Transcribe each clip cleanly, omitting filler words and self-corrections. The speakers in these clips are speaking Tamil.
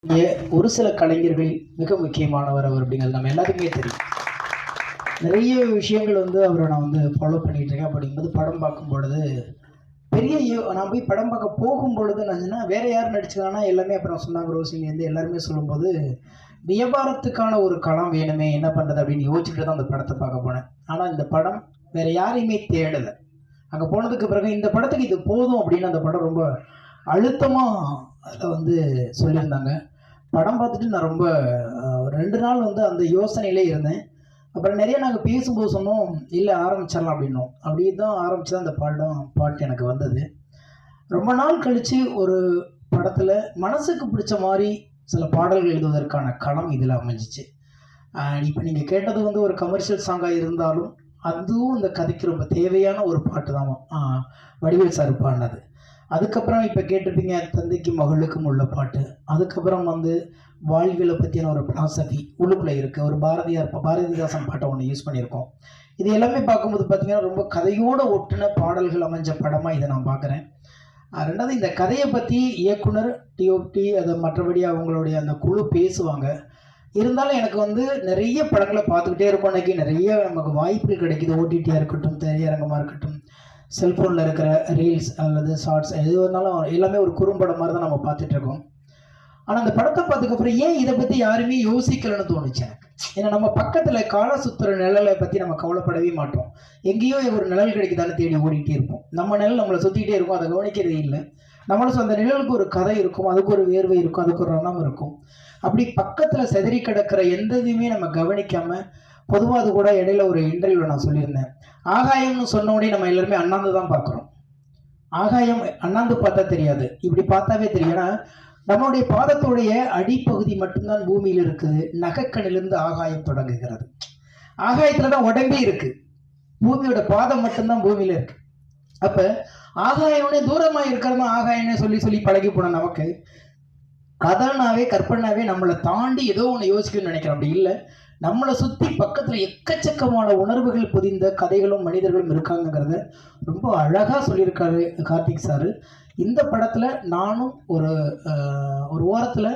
ஒரு சில கலைஞர்களில் மிக முக்கியமானவர் அவர் அப்படிங்கிறது நம்ம எல்லாத்துக்குமே தெரியும். நிறைய விஷயங்கள் அவரை நான் ஃபாலோ பண்ணிட்டு இருக்கேன். அப்படிங்கும்போது படம் பார்க்கும் பொழுது பெரிய நான் போய் படம் பார்க்க போகும்பொழுது நான் வேற யார் நடிச்சாங்கன்னா எல்லாமே அப்புறம் சொன்னாங்க ரோசிலேருந்து எல்லாருமே சொல்லும்போது வியாபாரத்துக்கான ஒரு களம் வேணுமே என்ன பண்ணுறது அப்படின்னு யோசிச்சுட்டு தான் அந்த படத்தை பார்க்க போனேன். ஆனால் இந்த படம் வேற யாரையுமே தேடலை. அங்கே போனதுக்கு பிறகு இந்த படத்துக்கு இது போதும் அப்படின்னு அந்த படம் ரொம்ப அழுத்தமாக அதில் சொல்லியிருந்தாங்க. படம் பார்த்துட்டு நான் ரொம்ப 2 நாள் அந்த யோசனையிலே இருந்தேன். அப்புறம் நிறைய நாங்கள் பேசும்போது சொன்னோம், இல்லை ஆரம்பிச்சிடலாம் அப்படின்னோம். அப்படி தான் ஆரம்பிச்சு தான் அந்த பாட்டு எனக்கு வந்தது. ரொம்ப நாள் கழித்து ஒரு படத்தில் மனசுக்கு பிடிச்ச மாதிரி சில பாடல்கள் எழுதுவதற்கான களம் இதில் அமைஞ்சிச்சு. இப்போ நீங்கள் கேட்டது ஒரு கமர்ஷியல் சாங்காக இருந்தாலும் அதுவும் இந்த கதைக்கு ரொம்ப தேவையான ஒரு பாட்டு தான் வடிவேல் சார் பாடினது. அதுக்கப்புறம் இப்போ கேட்டிருப்பீங்க தந்தைக்கும் மகளுக்கும் உள்ள பாட்டு. அதுக்கப்புறம் வாழ்வியலை பற்றியான ஒரு பிலாசபி உள்ளுக்குள்ளே இருக்குது. ஒரு பாரதிதாசன் பாட்டை ஒன்று யூஸ் பண்ணியிருக்கோம். இது எல்லாமே பார்க்கும்போது பார்த்திங்கன்னா ரொம்ப கதையோடு ஒட்டின பாடல்கள் அமைஞ்ச படமாக இதை நான் பார்க்குறேன். ரெண்டாவது இந்த கதையை பற்றி இயக்குனர் டிஓடி அதை மற்றபடி அவங்களுடைய அந்த குழு பேசுவாங்க. இருந்தாலும் எனக்கு நிறைய படங்களை பார்த்துக்கிட்டே இருக்கோம். அன்றைக்கி நிறைய நமக்கு வாய்ப்புகள் கிடைக்கிது. ஓடிடியாக இருக்கட்டும், திரையரங்கமாக இருக்கட்டும், செல்ஃபோனில் இருக்கிற ரீல்ஸ் அல்லது ஷார்ட்ஸ் எது இருந்தாலும் எல்லாமே ஒரு குறும்படம் மாதிரி தான் நம்ம பார்த்துட்ருக்கோம். ஆனால் அந்த படத்தை பார்த்ததுக்கப்புறம் ஏன் இதை பற்றி யாருமே யோசிக்கலைன்னு தோணுச்சு எனக்கு. ஏன்னா நம்ம பக்கத்தில் கால சுற்றுற நிழலை பற்றி நம்ம கவலைப்படவே மாட்டோம். எங்கேயோ ஒரு நிழல் கிடைக்குதான்னு தேடி ஓடிக்கிட்டே இருப்போம். நம்ம நிழல் நம்மளை சுற்றிக்கிட்டே இருக்கும், அதை கவனிக்கிறதே இல்லை. நம்மளும் அந்த நிழலுக்கு ஒரு கதை இருக்கும், அதுக்கு ஒரு வேர்வை இருக்கும், அதுக்கு ஒரு ரணம் இருக்கும். அப்படி பக்கத்தில் செதறி கிடக்கிற எந்த இதையுமே நம்ம கவனிக்காமல் பொதுவாக அது கூட இடையில ஒரு இன்டர்வியூவில் நான் சொல்லியிருந்தேன். ஆகாயம்னு சொன்ன உடனே நம்ம எல்லாருமே அண்ணாந்து தான் பார்க்குறோம். ஆகாயம் அண்ணாந்து பார்த்தா தெரியாது, இப்படி பார்த்தாவே தெரியும். ஏன்னா நம்மளுடைய பாதத்துடைய அடிப்பகுதி மட்டும்தான் பூமியில் இருக்குது. நகைக்கண்ணிலிருந்து ஆகாயம் தொடங்குகிறது. ஆகாயத்துல தான் உடம்பே இருக்கு, பூமியோட பாதம் மட்டும்தான் பூமியில இருக்கு. அப்ப ஆகாயம்னே தூரமா இருக்கிறதா ஆகாயம்னே சொல்லி சொல்லி பழகி போன நமக்கு கதானாவே கற்பனாவே நம்மளை தாண்டி ஏதோ ஒன்று யோசிக்கணும்னு நினைக்கிறோம். அப்படி இல்லை, நம்மளை சுற்றி பக்கத்தில் எக்கச்சக்கமான உணர்வுகள் புதிந்த கதைகளும் மனிதர்களும் இருக்காங்கிறத ரொம்ப அழகாக சொல்லியிருக்காரு கார்த்திக் சார். இந்த படத்தில் நானும் ஒரு ஓரத்தில்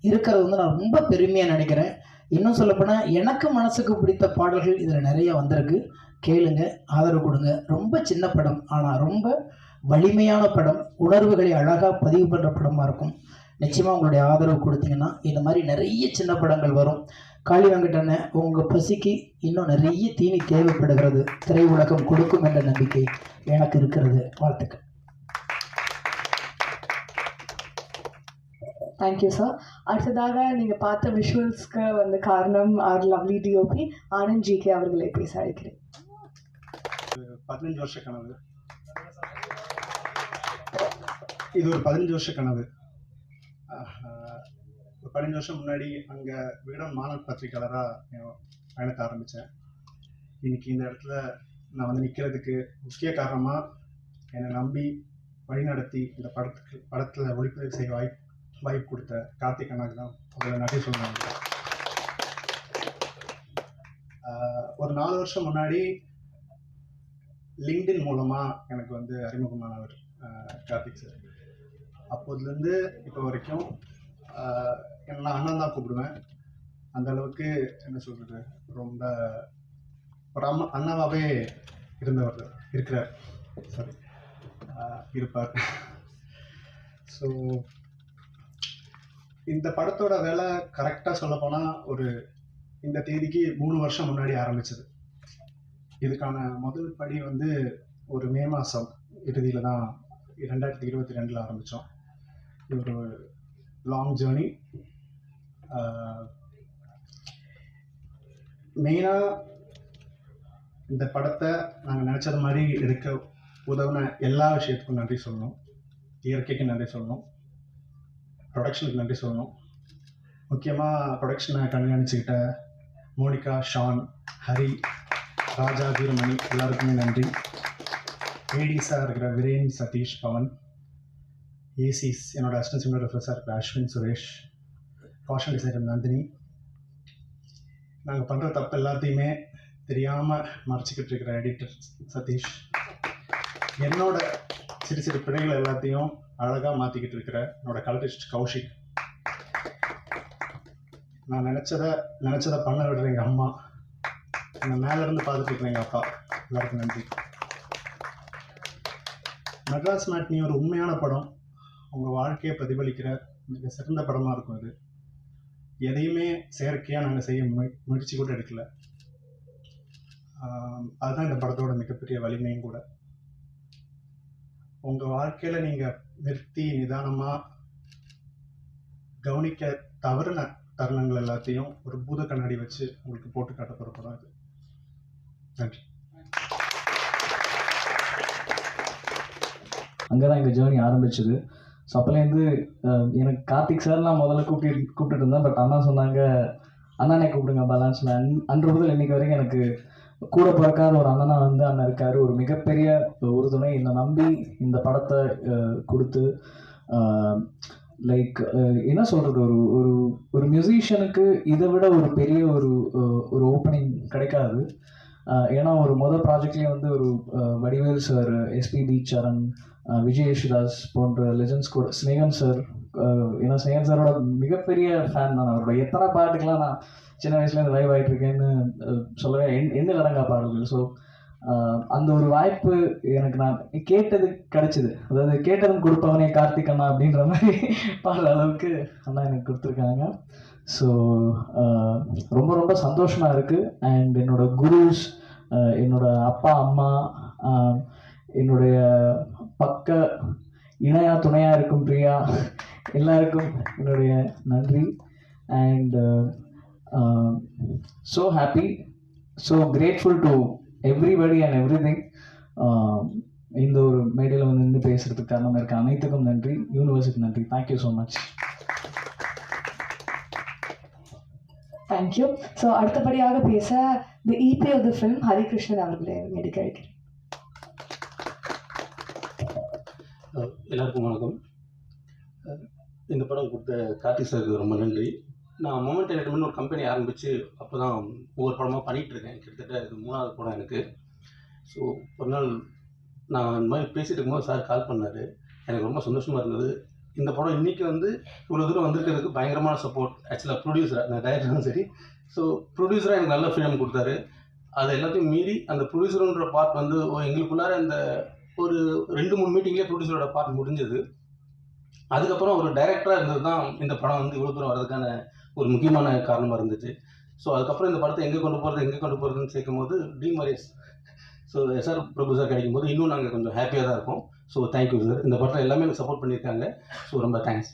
இருக்கிறது நான் ரொம்ப பெருமையாக நினைக்கிறேன். இன்னும் சொல்லப்போனால் எனக்கு மனசுக்கு பிடித்த பாடல்கள் இதில் நிறைய வந்திருக்கு. கேளுங்க, ஆதரவு கொடுங்க. ரொம்ப சின்ன படம், ஆனால் ரொம்ப வலிமையான படம், உணர்வுகளை அழகாக பதிவு பண்ணுற படமாக இருக்கும். நிச்சயமாக உங்களுடைய ஆதரவு கொடுத்தீங்கன்னா இந்த மாதிரி நிறைய சின்ன படங்கள் வரும். காளி வெங்கடனை உங்கள் பசிக்கு இன்னும் நிறைய தீனி தேவைப்படுகிறது. திரையுலகம் கொடுக்கும் என்ற நம்பிக்கை எனக்கு இருக்கிறது. வாழ்த்துக்கள். Thank you sir. அடுத்ததாக நீங்கள் பார்த்த விஷுவல்ஸ்க்கு காரணம் our lovely DOP Anand GK அவர்களை பேச அழைக்கிறேன். 15 வருஷ கனவு. இது ஒரு 15 வருஷ கனவு. 15 வருஷம் முன்னாடி அங்கே விகடன் மாணவர் பத்திரிகையாளராக பயணத்தை ஆரம்பித்தேன். இன்னைக்கு இந்த இடத்துல நான் நிற்கிறதுக்கு முக்கிய காரணமாக என்னை நம்பி வழிநடத்தி இந்த படத்தில் ஒளிப்பதிவு செய்ய வாய்ப்பு கொடுத்த கார்த்திக் அண்ணாக்கு தான் அவங்களை நன்றி சொல்லுவாங்க. ஒரு 4 வருஷம் முன்னாடி லிங்க்டின் மூலமாக எனக்கு அறிமுகமானவர் கார்த்திக் சார். அப்போதுலேருந்து இப்போ வரைக்கும் நான் அண்ணன் தான் கூப்பிடுவேன். அந்த அளவுக்கு என்ன சொல்கிறது, ரொம்ப ஒரு அண்ணாவாகவே இருக்கிறார். சாரி இருப்பார். ஸோ இந்த படத்தோட வேலை கரெக்டாக சொல்லப்போனால் இந்த தேதிக்கு 3 வருஷம் முன்னாடி ஆரம்பிச்சது. இதுக்கான முதல் படி ஒரு மே மாதம் இறுதியில் தான் 2022 ஆரம்பித்தோம். இது ஒரு லாங் ஜேர்னி. மெயினாக இந்த படத்தை நாங்கள் நினச்சது மாதிரி எடுக்க உதவின எல்லா விஷயத்துக்கும் நன்றி சொல்லணும். இயற்கைக்கு நன்றி சொல்லணும், ப்ரொடக்ஷனுக்கு நன்றி சொல்லணும். முக்கியமாக ப்ரொடக்ஷனை கண்காணிச்சுக்கிட்ட மோனிகா, ஷான், ஹரி, ராஜா, வீரமணி எல்லாருக்குமே நன்றி. ஏடிஸாக இருக்கிற விரேன், சதீஷ், பவன். ஏசிஸ் என்னோட அசிஸ்டன்ட் சினிமாட்டோகிராஃபர்ஸாக இருக்கிற அஸ்வின், சுரேஷ். Fashion designer Nandini. நாங்கள் பண்ணுற தப்பு எல்லாத்தையுமே தெரியாமல் மறைச்சிக்கிட்டு இருக்கிற எடிட்டர் சதீஷ். என்னோட சிறு சிறு பிழைகள் எல்லாத்தையும் அழகாக மாற்றிக்கிட்டு இருக்கிற என்னோட கலரிஸ்ட் கௌஷிக். நான் நினச்சதை பண்ண விடுற எங்கள் அம்மா, என்னை மேலேருந்து பார்த்துட்டு இருக்கிற எங்கள் அப்பா, எல்லாருக்கும் நன்றி. மெட்ராஸ் மேட்னி ஒரு உண்மையான படம். உங்கள் வாழ்க்கையை பிரதிபலிக்கிற மிக சிறந்த படமாக இருக்கும் அது. எதையுமே செயற்கையாக நாங்கள் செய்ய முயற்சி கூட எடுக்கல. அதுதான் இந்த படத்தோட மிகப்பெரிய வலிமையும் கூட. உங்கள் வாழ்க்கையில் நீங்கள் நிறுத்தி நிதானமாக கவனிக்க தவறுன தருணங்கள் எல்லாத்தையும் ஒரு பூத கண்ணாடி வச்சு உங்களுக்கு போட்டு காட்ட போகிற படம் இது. நன்றி. அங்கே தான் எங்கள் ஜேர்னி ஆரம்பிச்சது. ஸோ அப்போலேருந்து எனக்கு கார்த்திக் சார்லாம் முதல்ல கூப்பிட்டுட்டு இருந்தேன். பட் அண்ணா சொன்னாங்க, அண்ணானே கூப்பிடுங்க பேலன்ஸில். அன்று முதல் இன்றைக்கி வரைக்கும் எனக்கு கூட பிறக்காத ஒரு அண்ணனா வந்து அண்ணன் இருக்கார். ஒரு மிகப்பெரிய உறுதுணை, என்னை நம்பி இந்த படத்தை கொடுத்து, லைக் என்ன சொல்கிறது, ஒரு ஒரு ஒரு மியூசிஷியனுக்கு இதை விட ஒரு பெரிய ஒரு ஓப்பனிங் கிடைக்காது. ஏன்னா ஒரு மொதல் ப்ராஜெக்ட்லேயே வந்து ஒரு வடிவேல் சார், எஸ்பிபி சரண், விஜய் யேசுதாஸ் போன்ற லெஜண்ட்ஸ் கூட, ஸ்னேகன் சார், ஏன்னா ஸ்னேகன் சாரோட மிகப்பெரிய ஃபேன் தான். அவரோட எத்தனை பாட்டுக்கெலாம் நான் சின்ன வயசுலேருந்து லைவ் ஆகிட்டு இருக்கேன்னு சொல்லவே எண்ணில் அடங்கா பாடல்கள். ஸோ அந்த ஒரு வாய்ப்பு எனக்கு நான் கேட்டது கிடச்சிது. அதாவது கேட்டதும் கொடுப்பவனே கார்த்திக் அண்ணா அப்படின்ற மாதிரி பாடுற அளவுக்கு அண்ணா எனக்கு கொடுத்துருக்காங்க. ஸோ ரொம்ப ரொம்ப சந்தோஷமாக இருக்குது. அண்ட் என்னோடய குருஸ், என்னோடய அப்பா அம்மா, என்னுடைய பக்க இணையா துணையாக இருக்கும் பிரியா, எல்லாருக்கும் என்னுடைய நன்றி. And so happy, so grateful to everybody and everything. இந்த ஒரு மேடையில் வந்து நின்று பேசுகிறதுக்கு காரணமாக இருக்க அனைத்துக்கும் நன்றி. யூனிவர்ஸுக்கு நன்றி. Thank you so much. Thank you. So அடுத்தபடியாக பேச the EP of the film Harikrishnan அவர்களை நடிக்க வைக்கிறேன். எல்லாருக்கும் வணக்கம். இந்த படம் கொடுத்த கார்த்திக் சாருக்கு ரொம்ப நன்றி. நான் மொமெண்ட் என்டர்டைன்மெண்ட் ஒரு கம்பெனி ஆரம்பித்து அப்போ தான் ஒவ்வொரு படமாக பண்ணிகிட்ருக்கேன். கிட்டத்தட்ட இது 3வது படம் எனக்கு. ஸோ ஒரு நாள் நான் இந்த மாதிரி பேசிகிட்டு இருக்கும்போது சார் கால் பண்ணார். எனக்கு ரொம்ப சந்தோஷமாக இருந்தது. இந்த படம் இன்றைக்கி வந்து இவ்வளோ தூரம் வந்திருக்கிறதுக்கு பயங்கரமான சப்போர்ட். ஆக்சுவலாக ப்ரொடியூசராக, நான் டைரக்டரும் சரி, ஸோ ப்ரொடியூசராக எனக்கு நல்ல ஃப்ரீடம் கொடுத்தாரு. அதை எல்லாத்தையும் மீறி அந்த ப்ரொடியூசருன்ற பார்ட் வந்து எங்களுக்குள்ளார அந்த ஒரு 2-3 மீட்டிங்லேயே ப்ரொடியூசரோட பார்ட் முடிஞ்சது. அதுக்கப்புறம் ஒரு டைரக்டராக இருந்தது தான் இந்த படம் வந்து இவ்வளோ தூரம் வர்றதுக்கான ஒரு முக்கியமான காரணமாக இருந்துச்சு. ஸோ அதுக்கப்புறம் இந்த படத்தை எங்கே கொண்டு போகிறதுன்னு சேர்க்கும் போது dream warriors, so SR Prabhu sir கிடைக்கும் போது இன்னும் நாங்கள் கொஞ்சம் ஹாப்பியாக தான் இருக்கோம். So thank you sir. இந்த படத்தில் எல்லாமே எனக்கு சப்போர்ட் பண்ணியிருக்காங்க. ஸோ ரொம்ப thanks.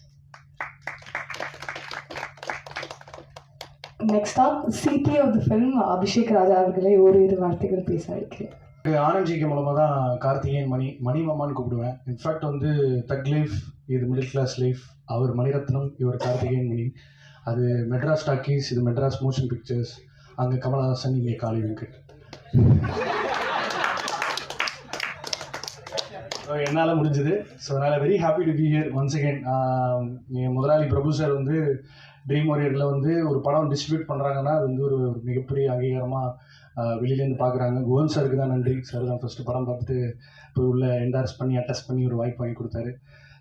Next up CP of the film Abhishek Raja அவர்களை ஓரிரு வார்த்தைகள் பேச வைக்கிறேன். ஆனந்த்ஜிக்கு மூலமாக தான் கார்த்திகேயன் மணி மாமான்னு கூப்பிடுவேன். இன்ஃபேக்ட் வந்து தக் லைஃப், இது மிடில் கிளாஸ் லைஃப், அவர் மணிரத்னம், இவர் கார்த்திகேயன் மணி. அது மெட்ராஸ் டாக்கீஸ், இது மெட்ராஸ் மோஷன் பிக்சர்ஸ். அங்கே கமலஹாசன், இங்கே காளி வெங்கட். என்னால் முடிஞ்சது. ஸோ அதனால் very happy to be here once again. முதலாளி பிரபு சார் வந்து ட்ரீம் வாரியரில் வந்து ஒரு படம் டிஸ்ட்ரிபியூட் பண்ணுறாங்கன்னா அது வந்து ஒரு மிகப்பெரிய அங்கீகாரமாக வெளியிலேருந்து பார்க்குறாங்க. குவன் சாருக்கு தான் நன்றி. சார் தான் ஃபஸ்ட்டு படம் பார்த்துட்டு போய் உள்ள என்டார்ஸ் பண்ணி அட்டஸ்ட் பண்ணி ஒரு வாய்ப்பு வாங்கி கொடுத்தாரு.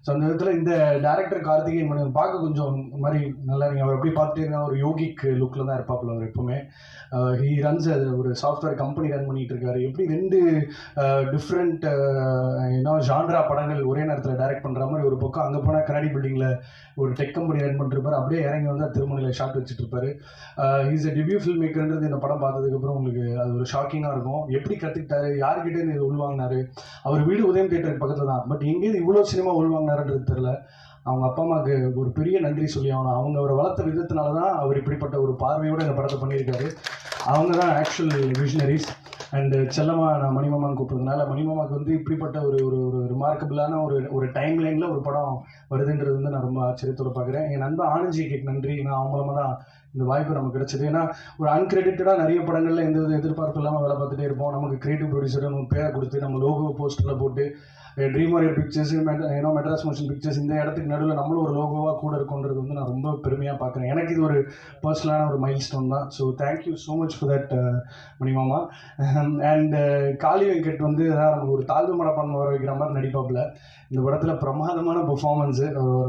ஸோ அந்த விதத்தில் இந்த டேரக்டர் கார்த்திகேயன் மணி பார்க்க கொஞ்சம் மாதிரி நல்லா, நீங்கள் அவர் எப்படி பார்த்துட்டே இருந்தால் ஒரு யோகிக் லுக்கில் தான் இருப்பாப்புல அவர் எப்போவுமே. ஹீ ரன்ஸ் ஒரு சாஃப்ட்வேர் கம்பெனி ரன் பண்ணிகிட்டு இருக்காரு. எப்படி 2 டிஃப்ரெண்ட் ஜான்ரா படங்கள் ஒரே நேரத்தில் டைரக்ட் பண்ணுற மாதிரி, ஒரு பக்கம் அங்கே போனால் கண்ணாடி பில்டிங்கில் ஒரு டெக் கம்பெனி ரன் பண்ணிருப்பார், அப்படியே இறங்கி வந்து திருமணியில் ஷாட் வச்சுட்டு இருப்பாரு. இஸ் அ டெபியூ ஃபில்ம் மேக்கர்ன்றது இந்த படம் பார்த்ததுக்கப்புறம் உங்களுக்கு அது ஒரு ஷாக்கிங்காக இருக்கும். எப்படி கற்றுக்கிட்டாரு, யார்கிட்டேருந்து இது உள்வாங்கினாரு. அவர் வீடு உதயம் தியேட்டருக்கு பக்கத்தில் தான், பட் எங்கேயும் இவ்வளோ சினிமா உள்வாங்கினாருன்றது தெரில. அவங்க அப்பா அம்மாவுக்கு ஒரு பெரிய நன்றி சொல்லி ஆகணும். அவங்க அவரை வளர்த்த விதத்தினால தான் அவர் இப்படிப்பட்ட ஒரு பார்வையோடு இந்த படத்தை பண்ணியிருக்காரு. அவங்க தான் ஆக்சுவல் விஷனரிஸ். அண்டு செல்லமாக நான் மணிமாமான்னு கூப்பிட்றதுனால, மணிமாமாவுக்கு வந்து இப்படிப்பட்ட ஒரு ஒரு ஒரு ரிமார்க்கபிளான ஒரு டைம் லைனில் ஒரு படம் வருதுன்றது வந்து நான் ரொம்ப ஆச்சரியத்தோடு பார்க்குறேன். என் நண்பர் ஆனந்த்ஜிக்கு நன்றி. நான் அவங்க மூலமாக தான் இந்த வாய்ப்பு நமக்கு கிடைச்சது. ஏன்னா ஒரு அன்கிரெடிட்டடாக நிறைய படங்களில் எந்த வித எதிர்பார்ப்பு இல்லாமல் வேலை பார்த்துட்டே இருப்போம். நமக்கு கிரியேட்டிவ் ப்ரொடியூசர் நம்ம பேரை கொடுத்து நம்ம லோகோ போஸ்டரில் போட்டு ட்ரீம் வாரியர் பிக்சர்ஸ், மெட்ராஸ் மோஷன் பிக்சர்ஸ், இந்த இடத்துக்கு நடுவில் நம்மளும் ஒரு லோகோவாக கூட இருக்குன்றது வந்து நான் ரொம்ப பெருமையாக பார்க்குறேன். எனக்கு இது ஒரு பர்சனலான ஒரு மைல் ஸ்டோன் தான். So thank you so much for that Manimama. And Kali Venkat வந்து நமக்கு ஒரு தாழ்வு மனப்பான்மை வர வைக்கிற மாதிரி நடிப்பாப்புல. இந்த படத்தில் பிரமாதமான பெர்ஃபார்மன்ஸு,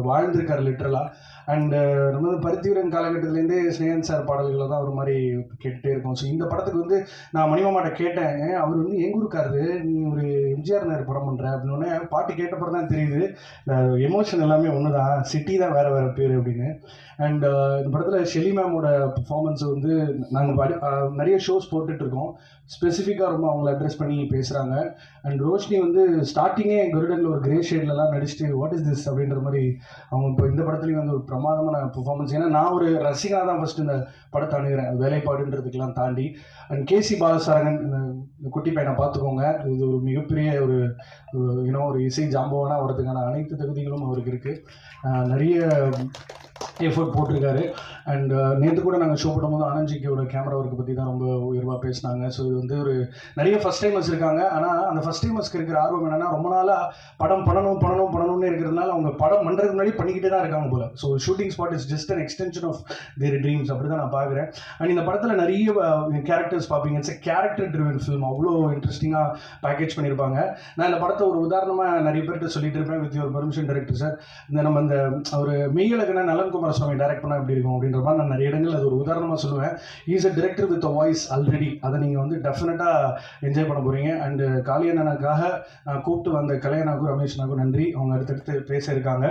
வாழ்ந்திருக்கார் லிட்ரலாக. அண்டு நம்ம பருத்திவீரன் காலகட்டத்திலேருந்தே ஸ்னேகன் சார் பாடல்களை தான் ஒரு மாதிரி கேட்டுகிட்டே இருக்கோம். ஸோ இந்த படத்துக்கு வந்து நான் மணிமாமாட்ட கேட்டேன், அவர் வந்து எங்க ஊருக்காரரு, நீ ஒரு எம்ஜிஆர் நேர் படம் பண்ணுற அப்படின்னு. பாட்டு கேட்டப்பறம் தான் தெரியுது எமோஷன் எல்லாமே ஒன்று தான், சிட்டி தான் வேறு வேறு பேர் அப்படின்னு. அண்ட் இந்த படத்தில் ஷெலி மேமோட பர்ஃபார்மன்ஸ் வந்து நாங்கள் நிறைய ஷோஸ் போட்டுட்ருக்கோம், ஸ்பெசிஃபிக்காக ரொம்ப அவங்கள அட்ரெஸ் பண்ணி பேசுகிறாங்க. அண்ட் ரோஷினி வந்து ஸ்டார்டிங்கே கருடனில் ஒரு கிரே ஷேட்லலாம் நடிச்சுட்டு வாட் இஸ் திஸ் அப்படின்ற மாதிரி அவங்க இப்போ இந்த படத்துலேயும் வந்து ஒரு பிரமாதமான பர்ஃபார்மன்ஸ். ஏன்னா நான் ஒரு ரசிகனாக தான் ஃபஸ்ட்டு இந்த படத்தை அணுகிறேன், வேலைப்பாடுன்றதுக்கெல்லாம் தாண்டி. அண்ட் கேசி பாலசாரங்கன் இந்த குட்டி பையனை பார்த்துக்கோங்க, இது ஒரு மிகப்பெரிய ஒரு ஒரு இசை ஜாம்பவானாக வரதுக்கான அனைத்து தகுதிகளும் அவருக்கு இருக்குது. நிறைய எஃபர்ட் போட்டிருக்காரு. அண்ட் நேற்று கூட நாங்கள் ஷோ போடும்போது ஆனந்த்ஜிக்கோட கேமரா ஒர்க்கை பற்றி தான் ரொம்ப உயர்வாக பேசினாங்க. ஸோ இது வந்து ஒரு நிறைய ஃபஸ்ட் டைமர்ஸ் இருக்காங்க. ஆனால் அந்த ஃபஸ்ட் டைமர்ஸ்க்கு இருக்கிற ஆர்வம் என்னென்னா, ரொம்ப நாளாக படம் பண்ணணும்னு இருக்கிறதுனால அவங்க படம் பண்ணுறதுக்கு முன்னாடி பண்ணிக்கிட்டே தான் இருக்காங்க போல். So shooting spot is just an extension of their dreams, அப்படி தான் நான் பார்க்குறேன். அண்ட் இந்த படத்தில் நிறைய கேரக்டர்ஸ் பார்ப்பீங்க. இட்ஸ் கேரக்டர் ட்ரிவன் ஃபிலிம், அவ்வளோ இன்ட்ரெஸ்டிங்காக பேக்கேஜ் பண்ணியிருப்பாங்க. நான் இந்த படத்தை ஒரு உதாரணமாக நிறைய பேர்கிட்ட சொல்லிட்டு இருப்பேன், with your permission director sir. நம்ம இந்த ஒரு மெய்யழகனை நலன் குமாரசுவாமி டைரக்ட் பண்ணால் எப்படி இருக்கும் அப்படின்ற மாதிரி நான் நிறைய இடங்கள் அது ஒரு உதாரணமாக சொல்லுவேன். Is a director with a voice already, அதை நீங்கள் வந்து டெஃபினட்டாக என்ஜாய் பண்ண போகிறீங்க. அண்டு காளியண்ணனுக்காக நான் கூப்பிட்டு வந்த கலையனாக்கும் ரமேஷ்னாக்கும் நன்றி, அவங்க அடுத்தடுத்து பேச இருக்காங்க.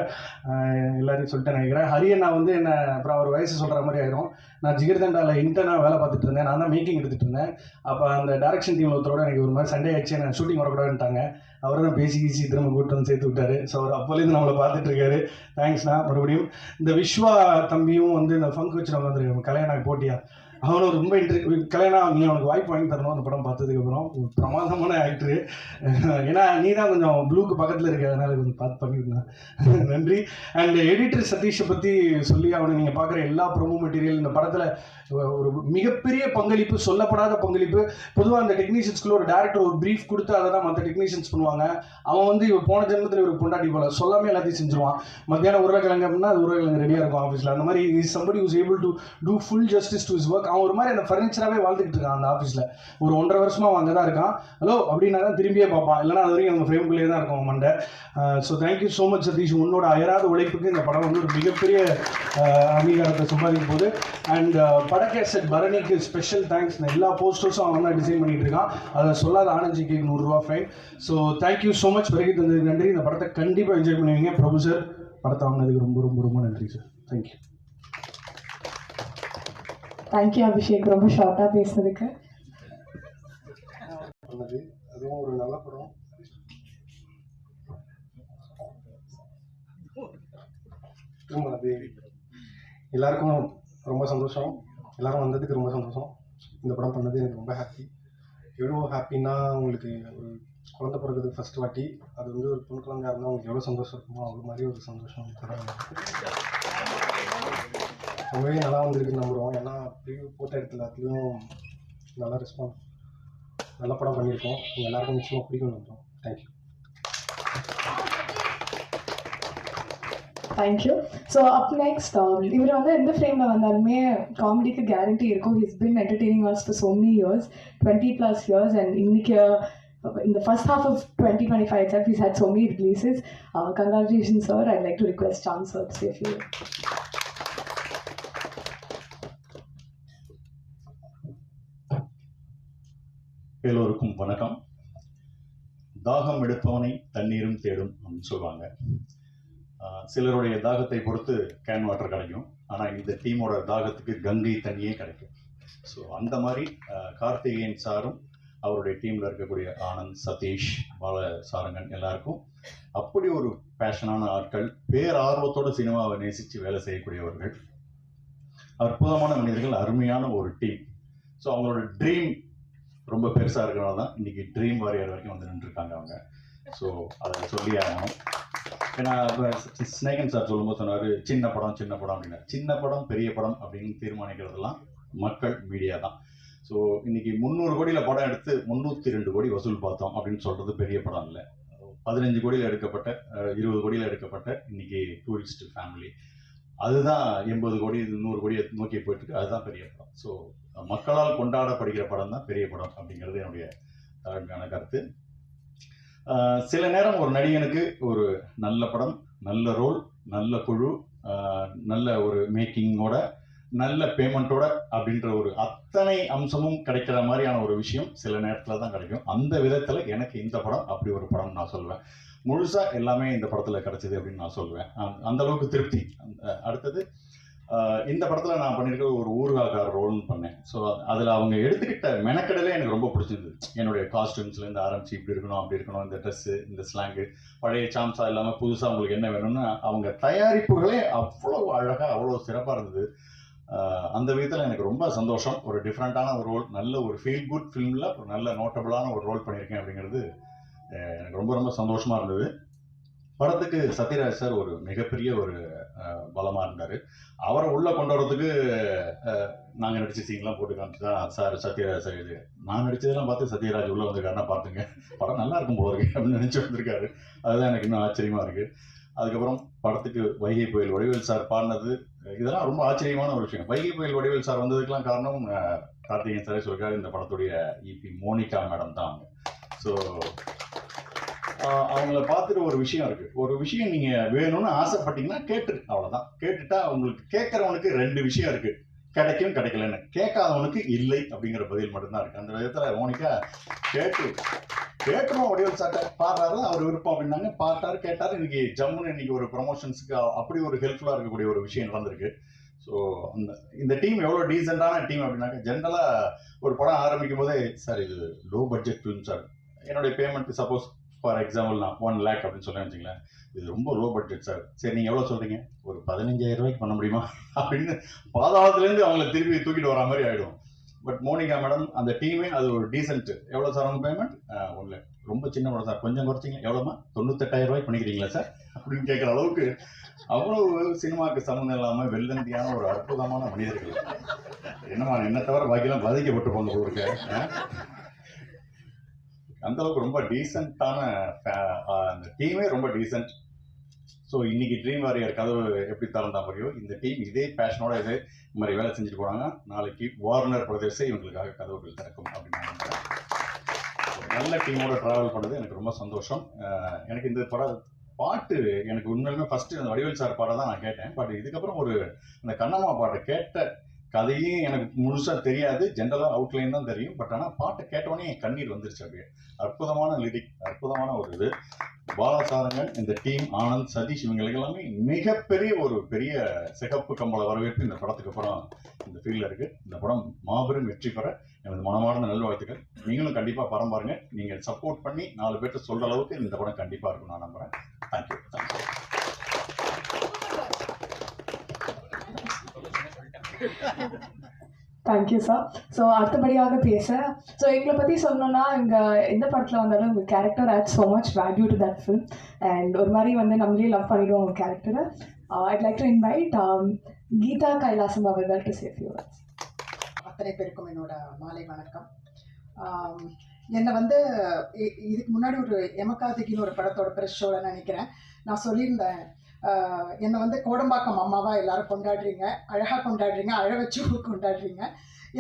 எல்லாரையும் சொல்லிட்டு நினைக்கிறேன். ஹரியண்ணா வந்து என்ன அப்புறம் அவர் வயசு சொல்கிற மாதிரி ஆயிரும். நான் ஜிகர்தண்டாவில் இன்டர்னாக வேலை பார்த்துட்டு இருந்தேன், நான் தான் மேக்கிங் எடுத்துகிட்டு இருந்தேன். அப்போ அந்த டேரக்ஷன் டீம் ஒருத்தரோட எனக்கு ஒரு மாதிரி சண்டே ஆச்சு, நான் ஷூட்டிங் வரக்கூடாதுன்ட்டாங்க. அவரை தான் பேசி திரும்ப கூட்டு வந்து சேர்த்து விட்டாரு. ஸோ அவர் அப்போலேருந்து நம்மளை பார்த்துட்டு இருக்காரு. தேங்க்ஸ்ண்ணா. மறுபடியும் இந்த விஸ்வா தம்பியும் வந்து இந்த ஃபங்க் வச்சு நம்ம வந்துருக்காங்க கல்யாணம் போட்டியா, அவனை ரொம்ப கல்யாணம் நீ அவனுக்கு வாய்ப்பு வாங்கி தரணும். அந்த படம் பார்த்ததுக்கப்புறம் ஒரு பிரமாதமான ஆக்டரு, ஏன்னா நீ தான் கொஞ்சம் ப்ளூக்கு பக்கத்தில் இருக்க, அதனால கொஞ்சம் பார்த்து பண்ணிவிடணும். நன்றி. அண்ட் எடிட்டர் சதீஷை பற்றி சொல்லி அவனை நீங்கள் பார்க்குற எல்லா ப்ரொமோ மெட்டீரியல் இந்த படத்தில் ஒரு மிகப்பெரிய பங்களிப்பு, சொல்லப்படாத பங்களிப்பு. பொதுவாக அந்த டெக்னீஷியன்ஸ்குள்ள ஒரு டேரக்டர் ஒரு ப்ரீஃப் கொடுத்து அதை தான் மற்ற டெக்னீஷியன்ஸ் பண்ணுவாங்க. அவன் வந்து இவன் போன ஜென்மத்தில் ஒரு பொண்டாட்டி போல சொல்லாமல் எல்லாத்தையும் செஞ்சுருவான். மத்தியானம் உருளைக்கிழங்கு அப்படின்னா அது உருளைக்கிழங்கு ரெடியாக இருக்கும் ஆஃபீஸில். அந்த மாதிரி is somebody who's able to do full justice to his work. அவன் ஒரு மாதிரி அந்த ஃபர்னிச்சராகவே வாழ்ந்துக்கிட்டு இருக்கான் அந்த ஆஃபீஸில். ஒரு 1.5 வருஷமாக அவன் அங்கே தான் இருக்கான். ஹலோ அப்படின்னா தான் திரும்பியே பார்ப்பான், இல்லைனா அது வரைக்கும் அவங்க ஃப்ரேம்குள்ளேயே தான் இருக்கும் அவன் மண்டை. So thank you so much Sathish, உன்னோட அயராத உழைப்புக்கு இந்த படம் வந்து ஒரு மிகப்பெரிய அங்கீகாரத்தை சம்பாதிக்கும் போது. அண்ட் படக்கேசட் பரணிக்கு ஸ்பெஷல் தேங்க்ஸ். எல்லா போஸ்டர்ஸும் அவன் தான் டிசைன் பண்ணிட்டு இருக்கான், அதை சொல்லாத ஆனந்த்ஜிக்கு 100 ரூபா fine. So thank you so much, பிறகு தந்ததுக்கு நன்றி. இந்த படத்தை கண்டிப்பாக என்ஜாய் பண்ணுவீங்க. பிரபு சார், படத்தை வாங்கினதுக்கு ரொம்ப ரொம்ப ரொம்ப நன்றி சார். தேங்க்யூ. தேங்க்யூ அபிஷேக், ரொம்ப ஷார்ட்டாக பேசுனதுக்கு. அதுவும் ஒரு நல்ல படம். அது எல்லாருக்கும் ரொம்ப சந்தோஷம், எல்லாரும் வந்ததுக்கு ரொம்ப சந்தோஷம். இந்த படம் பண்ணது எனக்கு ரொம்ப ஹாப்பி. எவ்வளோ ஹாப்பின்னா, உங்களுக்கு ஒரு குழந்தை பிறகுது ஃபஸ்ட்டு வாட்டி, அது வந்து ஒரு பொண்ணு குழந்தையாக இருந்தால் உங்களுக்கு எவ்வளோ சந்தோஷம் இருக்குமோ அவ்வளோ மாதிரி ஒரு சந்தோஷம் படம் ரொம்பவே நல்லா வந்திருக்குன்னு நம்புகிறோம். ஏன்னா ப்ரிவியூ போட்ட இடத்துல எல்லாத்துலேயும் நல்லா ரெஸ்பான்ஸ், நல்ல படம் பண்ணியிருக்கோம். உங்கள் எல்லாருக்கும் நிச்சயமாக பிடிக்கும் நம்புகிறோம். Thank you. Thank you. So up next இவர் வந்து எந்த ஃப்ரேமில் வந்தாலுமே காமெடிக்கு கேரண்டி இருக்கும். His been entertaining us for so many years, 20+ years. And இன்னைக்கு in the first half of 2025 itself, he's had so many releases. Congratulations, sir. I'd like to request Chan sir to say a few. எல்லோருக்கும் வணக்கம். தாகம் எடுப்பவனை தண்ணீரும் தேடும் அப்படின்னு சொல்லுவாங்க. சிலருடைய தாகத்தை பொறுத்து கேன் வாட்டர் கிடைக்கும், ஆனால் இந்த டீமோட தாகத்துக்கு கங்கை தண்ணியே கிடைக்கும். ஸோ அந்த மாதிரி கார்த்திகேயன் சாரும் அவருடைய டீமில் இருக்கக்கூடிய ஆனந்த், சதீஷ், பாலசாரங்கன் எல்லாருக்கும் அப்படி ஒரு பேஷனான ஆட்கள், பேரார்வத்தோடு சினிமாவை நேசித்து வேலை செய்யக்கூடியவர்கள், அற்புதமான மனிதர்கள், அருமையான ஒரு டீம். ஸோ அவங்களோட ட்ரீம் ரொம்ப பெருசாக இருக்கிறனால தான் இன்றைக்கி ட்ரீம் வாரியர் வரைக்கும் வந்து நின்றுருக்காங்க அவங்க. ஸோ அதை சொல்லி ஆகணும். ஏன்னா ஸ்னேகன் சார் சொல்லும்போது சொன்னார் சின்ன படம் அப்படின்னா, சின்ன படம் பெரிய படம் அப்படின்னு தீர்மானிக்கிறதெல்லாம் மக்கள், மீடியா தான். ஸோ இன்றைக்கி 300 கோடியில் படம் எடுத்து 302 கோடி வசூல் பார்த்தோம் அப்படின்னு சொல்கிறது பெரிய படம் இல்லை. 15 கோடியில் எடுக்கப்பட்ட 20 கோடியில் எடுக்கப்பட்ட இன்றைக்கி டூரிஸ்ட் ஃபேமிலி, அதுதான் 80 கோடி 100 கோடியை நோக்கி போயிட்டுருக்கு. அதுதான் பெரிய படம். ஸோ மக்களால் கொண்டாடப்படுகிற படம் தான் பெரிய படம் அப்படிங்கிறது என்னுடைய தாழ்மையான கருத்து. சில நேரம் ஒரு நடிகனுக்கு ஒரு நல்ல படம், நல்ல ரோல், நல்ல குழு, நல்ல ஒரு மேக்கிங்கோட நல்ல பேமெண்ட்டோட அப்படின்ற ஒரு அத்தனை அம்சமும் கிடைக்கிற மாதிரியான ஒரு விஷயம் சில நேரத்தில் தான் கிடைக்கும். அந்த விதத்தில் எனக்கு இந்த படம் அப்படி ஒரு படம் நான் சொல்லுவேன். முழுசாக எல்லாமே இந்த படத்தில் கிடைச்சிது அப்படின்னு நான் சொல்லுவேன். அந்த அளவுக்கு திருப்தி. அடுத்தது இந்த படத்தில் நான் பண்ணியிருக்க ஒரு ஊர்காக்கார ரோல்னு பண்ணேன். ஸோ அதில் அவங்க எடுத்துக்கிட்ட மெனக்கடலே எனக்கு ரொம்ப பிடிச்சிருந்தது. என்னுடைய காஸ்டியூம்ஸ்லேருந்து ஆரம்பிச்சு இப்படி இருக்கணும் அப்படி இருக்கணும், இந்த ட்ரெஸ்ஸு இந்த ஸ்லாங்கு பழைய சாம்ஸாக இல்லாமல் புதுசாக அவங்களுக்கு என்ன வேணும்னு அவங்க தயாரிப்புகளே அவ்வளோ அழகாக அவ்வளோ சிறப்பாக இருந்தது. அந்த விதத்தில் எனக்கு ரொம்ப சந்தோஷம். ஒரு டிஃப்ரெண்ட்டான ஒரு ரோல், நல்ல ஒரு ஃபீல் குட் ஃபிலிமில் ஒரு நல்ல நோட்டபுளான ஒரு ரோல் பண்ணியிருக்கேன் அப்படிங்கிறது எனக்கு ரொம்ப ரொம்ப சந்தோஷமாக இருந்தது. படத்துக்கு சத்யராஜ் சார் ஒரு மிகப்பெரிய ஒரு பலமாக இருந்தார். அவரை உள்ளே கொண்டு வரதுக்கு நாங்கள் நடிச்ச சீன்லாம் போட்டு காமிச்சு தான் சார் சத்யராஜ் சார் இது நான் நடித்ததெல்லாம் பார்த்து சத்யராஜ் உள்ளே வந்திருக்காருன்னா பார்த்துங்க படம் நல்லா இருக்கும் போல இருக்கு அப்படின்னு நினச்சி வந்திருக்காரு. அதுதான் எனக்கு இன்னும் ஆச்சரியமாக இருக்குது. அதுக்கப்புறம் படத்துக்கு வைகை புயல் வடிவேல் சார் பாடினது, இதெல்லாம் ரொம்ப ஆச்சரியமான ஒரு விஷயம். வைகை புயல் வடிவேல் சார் வந்ததுக்கெல்லாம் காரணம் கார்த்திகேயன் சாரே சொல்லிருக்காரு, இந்த படத்துடைய இபி மோனிகா மேடம் தான் அவங்க. ஸோ அவங்கள பார்த்துட்டு ஒரு விஷயம் இருக்குது. ஒரு விஷயம் நீங்கள் வேணும்னு ஆசைப்பட்டீங்கன்னா கேட்டுரு, அவ்வளோதான். கேட்டுட்டா உங்களுக்கு கேட்குறவனுக்கு 2 விஷயம் இருக்குது, கிடைக்கும் கிடைக்கலன்னு. கேட்காதவனுக்கு இல்லை அப்படிங்கிற பதில் மட்டும்தான் இருக்குது. அந்த விதத்தில் மோனிகா கேட்டுரும் வடிவேல் சார்ட்ட பாடுறாரு, அவர் விருப்பம் அப்படின்னாங்க, பாட்டாரு கேட்டார். இன்னைக்கு ஜம்முன்னு இன்னைக்கு ஒரு ப்ரொமோஷன்ஸுக்கு அப்படி ஒரு ஹெல்ப்ஃபுல்லாக இருக்கக்கூடிய ஒரு விஷயம் நடந்திருக்கு. ஸோ இந்த டீம் எவ்வளோ டீசெண்டான டீம் அப்படின்னாக்க, ஜென்ரலாக ஒரு படம் ஆரம்பிக்கும் போதே சார் இது லோ பட்ஜெட் ஃபிலிம் சார், என்னுடைய பேமெண்ட் சப்போஸ் ஃபார் எக்ஸாம்பிள் நான் 1 lakh அப்படின்னு சொல்ல வச்சுங்களேன், இது ரொம்ப லோ பட்ஜெட் சார், சரி நீங்கள் எவ்வளோ சொல்கிறீங்க, ஒரு 15,000 ரூபாய்க்கு பண்ண முடியுமா அப்படின்னு பாதாளத்துலேருந்து அவங்கள திருப்பி தூக்கிட்டு வர மாதிரி ஆகிடும். பட் மோனிகா மேடம் அந்த டீமே அது ஒரு டீசென்ட். எவ்வளோ சார் அவங்க பேமெண்ட்? 1 lakh. ரொம்ப சின்ன படம் சார், கொஞ்சம் குறைச்சிங்க, எவ்வளோமா, 98,000 ரூபாய்க்கு பண்ணிக்கிறீங்களா சார் அப்படின்னு கேட்குற அளவுக்கு அவ்வளவு சினிமாவுக்கு சம்மந்தம் இல்லாமல் வெள்ளந்தியான ஒரு அற்புதமான மனிதர்கள். என்னமா என்ன தவிர பாக்கியெல்லாம் பாதிக்கப்பட்டிருப்பாங்க போல அந்த அளவுக்கு ரொம்ப டீசெண்டான அந்த டீமே ரொம்ப டீசென்ட். ஸோ இன்னைக்கு ட்ரீம் வாரியர் கதவு எப்படி திறந்தா மாதிரியோ இந்த டீம் இதே பேஷனோட இதே மாதிரி வேலை செஞ்சுட்டு போனாங்க. நாளைக்கு வார்னர் பிரதேசம் இவங்களுக்காக கதவுகள் திறக்கும் அப்படின்னு நான் நினைக்கிறேன். நல்ல டீமோட ட்ராவல் பண்ணது எனக்கு ரொம்ப சந்தோஷம். எனக்கு இந்த பாட்டு எனக்கு உண்மையிலுமே ஃபர்ஸ்ட் அந்த வடிவேல் சார் பாட்டை தான் நான் கேட்டேன். பட் இதுக்கப்புறம் அந்த கண்ணம்மா பாட்டை கேட்ட கதையும் எனக்கு முழுசாக தெரியாது, ஜென்ரலாக அவுட்லைன் தான் தெரியும். பட் ஆனால் பாட்டை கேட்டோடனே என் கண்ணீர் வந்துருச்சு. அப்படியே அற்புதமான லிரிக், அற்புதமான ஒரு இது. பாலாசாரங்கன், இந்த டீம், ஆனந்த், சதீஷ், இவங்களுக்கு எல்லாமே மிகப்பெரிய ஒரு பெரிய சிகப்பு கம்பள வரவேற்பு இந்த படத்துக்கு அப்புறம் இந்த ஃபீல்டில் இருக்குது. இந்த படம் மாபெரும் வெற்றி பெற எனது மனமார்ந்த நல்வாழ்த்துக்கள். நீங்களும் கண்டிப்பாக படம் பாருங்கள். நீங்கள் சப்போர்ட் பண்ணி 4 பேர்ட்ட சொல்கிற அளவுக்கு இந்த படம் கண்டிப்பாக இருக்கும் நான் நம்புகிறேன். தேங்க்யூ. Thank you sir. ஸோ அடுத்தபடியாக பேச, ஸோ எங்களை பற்றி சொல்லணும்னா, இங்கே எந்த படத்தில் வந்தாலும் உங்கள் character add so much value to that film. And ஒரு மாதிரி நம்மளே லவ் பண்ணிவிடுவோம் உங்கள் கேரக்டரை. I'd like to invite Geetha Kailasam அவர்கள் டு சே ஃபியூ வேர்ட்ஸ். அத்தனை பேருக்கும் என்னோட மாலை வணக்கம். என்னை இதுக்கு முன்னாடி ஒரு எமக்காதிக்கின்னு ஒரு படத்தோட ப்ரெஷ் ஷோவில் நினைக்கிறேன் நான் சொல்லியிருந்தேன், என்னை கோடம்பாக்கம் அம்மாவாக எல்லாரும் கொண்டாடுறீங்க, அழகாக கொண்டாடுறீங்க, அழ வச்சு கொண்டாடுறீங்க.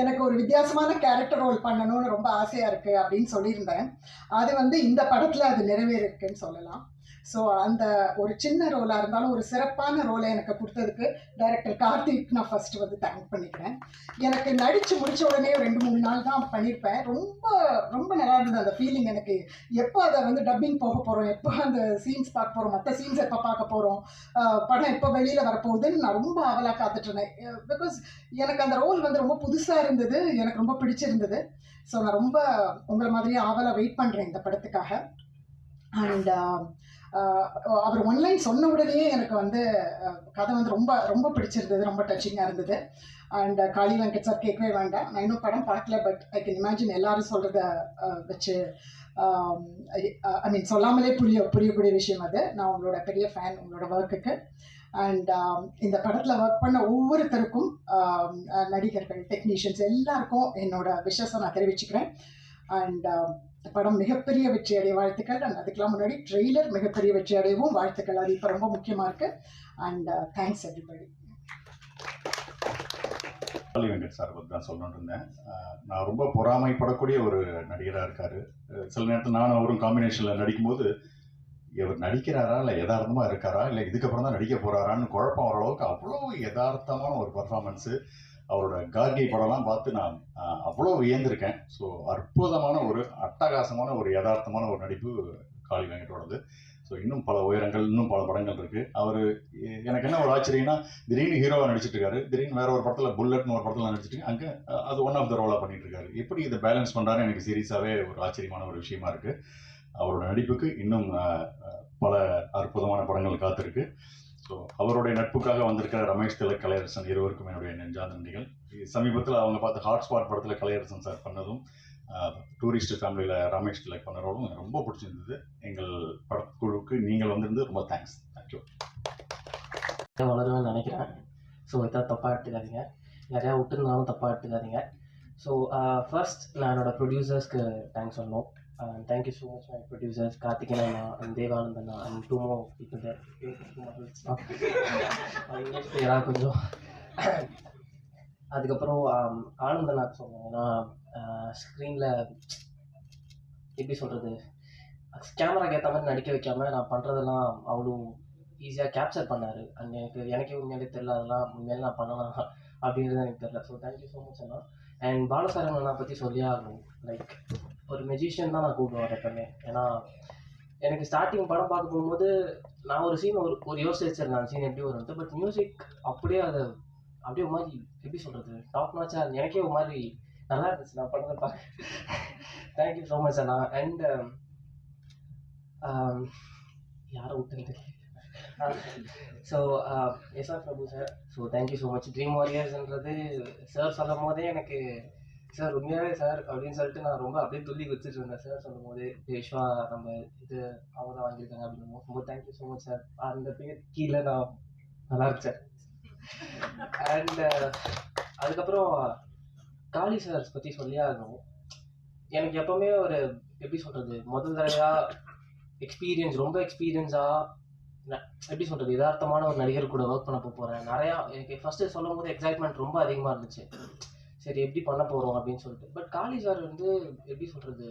எனக்கு ஒரு வித்தியாசமான கேரக்டர் ரோல் பண்ணணும்னு ரொம்ப ஆசையாக இருக்குது அப்படின்னு சொல்லியிருந்தேன். அது இந்த படத்தில் அது நிறைவேறிருக்குன்னு சொல்லலாம். ஸோ அந்த ஒரு சின்ன ரோலாக இருந்தாலும் ஒரு சிறப்பான ரோலை எனக்கு கொடுத்ததுக்கு டைரக்டர் கார்த்திக் நான் ஃபஸ்ட்டு தேங்க் பண்ணிக்கிறேன். எனக்கு நடித்து முடித்த உடனே 2-3 நாள் தான் பண்ணியிருப்பேன். ரொம்ப ரொம்ப நல்லா இருந்தது அந்த ஃபீலிங். எனக்கு எப்போ அதை டப்பிங் போக போகிறோம், எப்போ அந்த சீன்ஸ் பார்க்க போகிறோம், மற்ற சீன்ஸ் எப்போ பார்க்க போகிறோம், படம் எப்போ வெளியில் வரப்போகுதுன்னு நான் ரொம்ப ஆவலாக காத்துட்ருந்தேன். பிகாஸ் எனக்கு அந்த ரோல் ரொம்ப புதுசாக இருந்தது, எனக்கு ரொம்ப பிடிச்சிருந்தது. ஸோ நான் ரொம்ப உங்களை மாதிரியே ஆவலாக வெயிட் பண்ணுறேன் இந்த படத்துக்காக. அண்ட் அவர் ஒன்லைன் சொன்ன உடனே எனக்கு கதை ரொம்ப ரொம்ப பிடிச்சிருந்தது, ரொம்ப டச்சிங்காக இருந்தது. அண்ட் காளி வெங்கட் சார் கேட்கவே வேண்டாம், நான் இன்னும் படம் பார்க்கல, பட் ஐ கேன் இமேஜின் எல்லாரும் சொல்கிறத வச்சு ஐ மீன் சொல்லாமலே புரியக்கூடிய விஷயம் அது. நான் உங்களோட பெரிய ஃபேன் உங்களோட ஒர்க்குக்கு. அண்ட் இந்த படத்தில் ஒர்க் பண்ண ஒவ்வொருத்தருக்கும், நடிகர்கள், டெக்னீஷியன்ஸ் எல்லாருக்கும் என்னோட விஷஸை நான் தெரிவிச்சுக்கிறேன். அண்ட் படம் மிகப்பெரிய வெற்றி அடைய வாழ்த்துக்கள். அண்ட் அதுக்கெல்லாம் முன்னாடி ட்ரெய்லர் மிகப்பெரிய வெற்றி அடையவும் வாழ்த்துக்கள். அது இப்போ ரொம்ப முக்கியமாக இருக்குது. And thanks everybody. Kali Venkat sir பற்றி தான் சொல்லணும்னு இருந்தேன். நான் ரொம்ப பொறாமைப்படக்கூடிய ஒரு நடிகராக இருக்கார். சில நேரத்தில் நானும் அவரும் காம்பினேஷனில் நடிக்கும்போது இவர் நடிக்கிறாரா இல்லை யதார்த்தமாக இருக்காரா இல்லை இதுக்கப்புறம் தான் நடிக்க போகிறாரான்னு குழப்பம் வர அளவுக்கு அவ்வளோ யதார்த்தமான ஒரு பர்ஃபார்மன்ஸு. அவரோட கார்கி படம்லாம் பார்த்து நான் அவ்வளோ வியந்திருக்கேன். ஸோ அற்புதமான ஒரு அட்டகாசமான ஒரு யதார்த்தமான ஒரு நடிப்பு காளி வெங்கட்டோடது. ஸோ இன்னும் பல உயரங்கள், இன்னும் பல படங்கள் இருக்குது. அவர் எனக்கு என்ன ஒரு ஆச்சரியம்னா, திடீர்னு ஹீரோவாக நடிச்சிட்டு இருக்காரு, திடீர்னு வேற ஒரு படத்தில் புல்லட்னு ஒரு படத்தில் நடிச்சிட்டு அங்கே அது ஒன் ஆஃப் த ரோலாக பண்ணிட்டு இருக்காரு. எப்படி இதை பேலன்ஸ் பண்ணுறாருன்னு எனக்கு சீரியஸாகவே ஒரு ஆச்சரியமான ஒரு விஷயமா இருக்குது. அவரோட நடிப்புக்கு இன்னும் பல அற்புதமான படங்கள் காத்திருக்கு. ஸோ அவருடைய நட்புக்காக வந்திருக்கிற ரமேஷ் திலக், கலையரசன் இருவருக்கும் என்னுடைய நெஞ்சார்ந்த நன்றிகள். சமீபத்தில் அவங்க பார்த்து ஹாட்ஸ்பாட் படத்தில் கலையரசன் சார் பண்ணதும், டூரிஸ்ட் ஃபேமிலியில் ரமேஷ் திலக் பண்ணுறவங்களும் எனக்கு ரொம்ப பிடிச்சிருந்தது. எங்கள் படக்குழுவுக்கு நீங்கள் வந்திருந்து ரொம்ப தேங்க்ஸ். தேங்க்யூ. வளருவேன்னு நினைக்கிறேன். ஸோ இதான் தப்பாக எடுத்துக்காதீங்க, யாரையா விட்டுருந்தாலும் தப்பாக எடுத்துக்காதீங்க. ஸோ ஃபர்ஸ்ட் நான் என்னோடய ப்ரொடியூசர்ஸ்க்கு தேங்க்ஸ் சொல்லணும். Thank you so much my producers Karthikeyan அண்ணா அண்ட் தேவானந்த் அண்ணா and two more people there. English பேரா கொஞ்சம். அதுக்கப்புறம் ஆனந்த் அண்ணாக்கு சொன்னேன். ஏன்னா ஸ்க்ரீனில் எப்படி சொல்கிறது, கேமராக்கு ஏற்ற மாதிரி நடிக்க வைக்காமல் நான் பண்ணுறதெல்லாம் அவ்வளோ ஈஸியாக கேப்சர் பண்ணார். அண்ட் எனக்கே உண்மையிலே தெரில அதெல்லாம் உண்மையிலே நான் பண்ணலாம் அப்படின்றது எனக்கு தெரில. ஸோ தேங்க்யூ ஸோ மச் அண்ணா. அண்ட் பாலசாரன் அண்ணா பற்றி சொல்லியே ஆகணும். லைக் ஒரு மெஜிஷியன் தான் நான் கூப்பிடுவேன் எப்பவுமே. ஏன்னா எனக்கு ஸ்டார்டிங் படம் பார்க்க போகும்போது நான் ஒரு சீன் ஒரு யோசிச்சு வச்சிருந்தேன், அந்த சீன் எப்படி வரும்ட்டு. பட் மியூசிக் அப்படியே அது அப்படியே ஒரு மாதிரி எப்படி சொல்கிறது, டாப் நாச்சா எனக்கே ஒரு மாதிரி நல்லா இருந்துச்சு நான் பண்ணதை பார்க்க. தேங்க்யூ ஸோ மச் அண்ணா. அண்ட் யாரை விட்டுருந்து so SR Prabhu sir, so thank you so much. Dream வாரியர்ஸ்ன்றது சார் சொல்லும் போதே எனக்கு சார் உண்மையாகவே சார் அப்படின்னு சொல்லிட்டு நான் ரொம்ப அப்படியே துள்ளி வச்சுட்டு இருந்தேன் சார் சொல்லும் போது. விஸ்வா நம்ம இது அவங்க தான் வாங்கியிருக்காங்க அப்படின்னு ரொம்ப தேங்க்யூ ஸோ மச் சார். அந்த பேர் கீழே நான் நல்லா இருக்கு சார். அண்ட் அதுக்கப்புறம் காளி சார்ஸ் பற்றி சொல்லியே ஆகணும். எனக்கு எப்போவுமே ஒரு எப்படி சொல்கிறது, முதல் தடவையாக ரொம்ப எக்ஸ்பீரியன்ஸாக எப்படி சொல்கிறது, யதார்த்தமான ஒரு நடிகர் கூட ஒர்க் பண்ண போகிறேன். நிறையா எனக்கு ஃபஸ்ட்டு சொல்லும் போது எக்ஸைட்மெண்ட் ரொம்ப அதிகமாக இருந்துச்சு. சரி எப்படி பண்ண போகிறோம் அப்படின்னு சொல்லிட்டு. பட் காளி சார் வந்து எப்படி சொல்கிறது,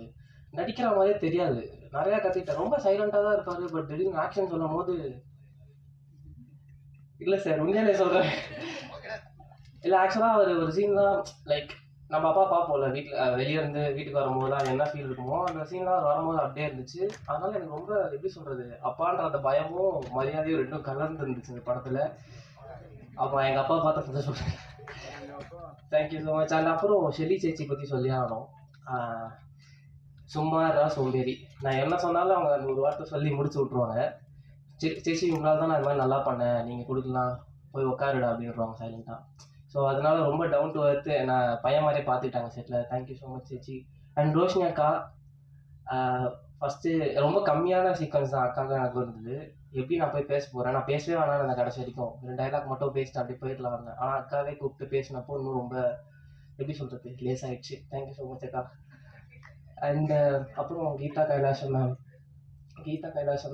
நடிக்கிற மாதிரியே தெரியாது. நிறையா கற்றுக்கிட்டேன். ரொம்ப சைலண்டாக தான் இருப்பார். பட் திடீர்னு ஆக்ஷன் சொல்லும் போது இல்லை சார் உண்மையிலே சொல்கிறேன். இல்லை ஆக்சுவலாக அவர் ஒரு சீன்லாம் லைக் நம்ம அப்பா பார்ப்போம்ல வீட்டில் வெளியே இருந்து வீட்டுக்கு வரும்போது அது என்ன ஃபீல் இருக்குமோ அந்த சீன்லாம் வரும்போது அப்படியே இருந்துச்சு. அதனால எனக்கு ரொம்ப எப்படி சொல்கிறது, அப்பான்ற அந்த பயமும் மரியாதையும் ரெண்டும் கலந்து இருந்துச்சு இந்த படத்தில். அப்போ எங்கள் அப்பா பார்த்தா சந்தோஷம் சொல்கிறேன். Thank you so much. அண்ட் அப்புறம் ஷெல்லி சேச்சி பற்றி சொல்லி ஆகணும். சும்மா சோம்பேறி, நான் என்ன சொன்னாலும் அவங்க அந்த ஒரு வார்த்தை சொல்லி முடிச்சு விட்ருவாங்க. சேச்சி உங்களால் தான் நான் இது மாதிரி நல்லா பண்ணேன், நீங்கள் கொடுக்கலாம் போய் உட்காருடா அப்படின்றாங்க சைலண்ட்டாக. ஸோ அதனால ரொம்ப டவுன் டு எர்த் நான் பையன் மாதிரியே பார்த்துக்கிட்டாங்க செட்டில். தேங்க்யூ ஸோ மச் சேச்சி. அண்ட் ரோஷினி அக்கா ஃபஸ்ட்டு ரொம்ப கம்மியான சீக்வன்ஸ் தான் அக்காவுக்கு எனக்கு இருந்தது. எப்படி நான் போய் பேச போகிறேன், நான் பேசவே வேணாம் அந்த கடைசி வரைக்கும் 2 டைலாக் மட்டும் பேசிட்டு அப்படி போயிடலாம் இருந்தேன். ஆனால் அக்காவே கூப்பிட்டு பேசினப்போ இன்னும் ரொம்ப எப்படி சொல்கிறது லேஸ் ஆகிடுச்சு. தேங்க்யூ ஸோ மச் அக்கா. அண்டு அப்புறம் கீதா கைலாசம்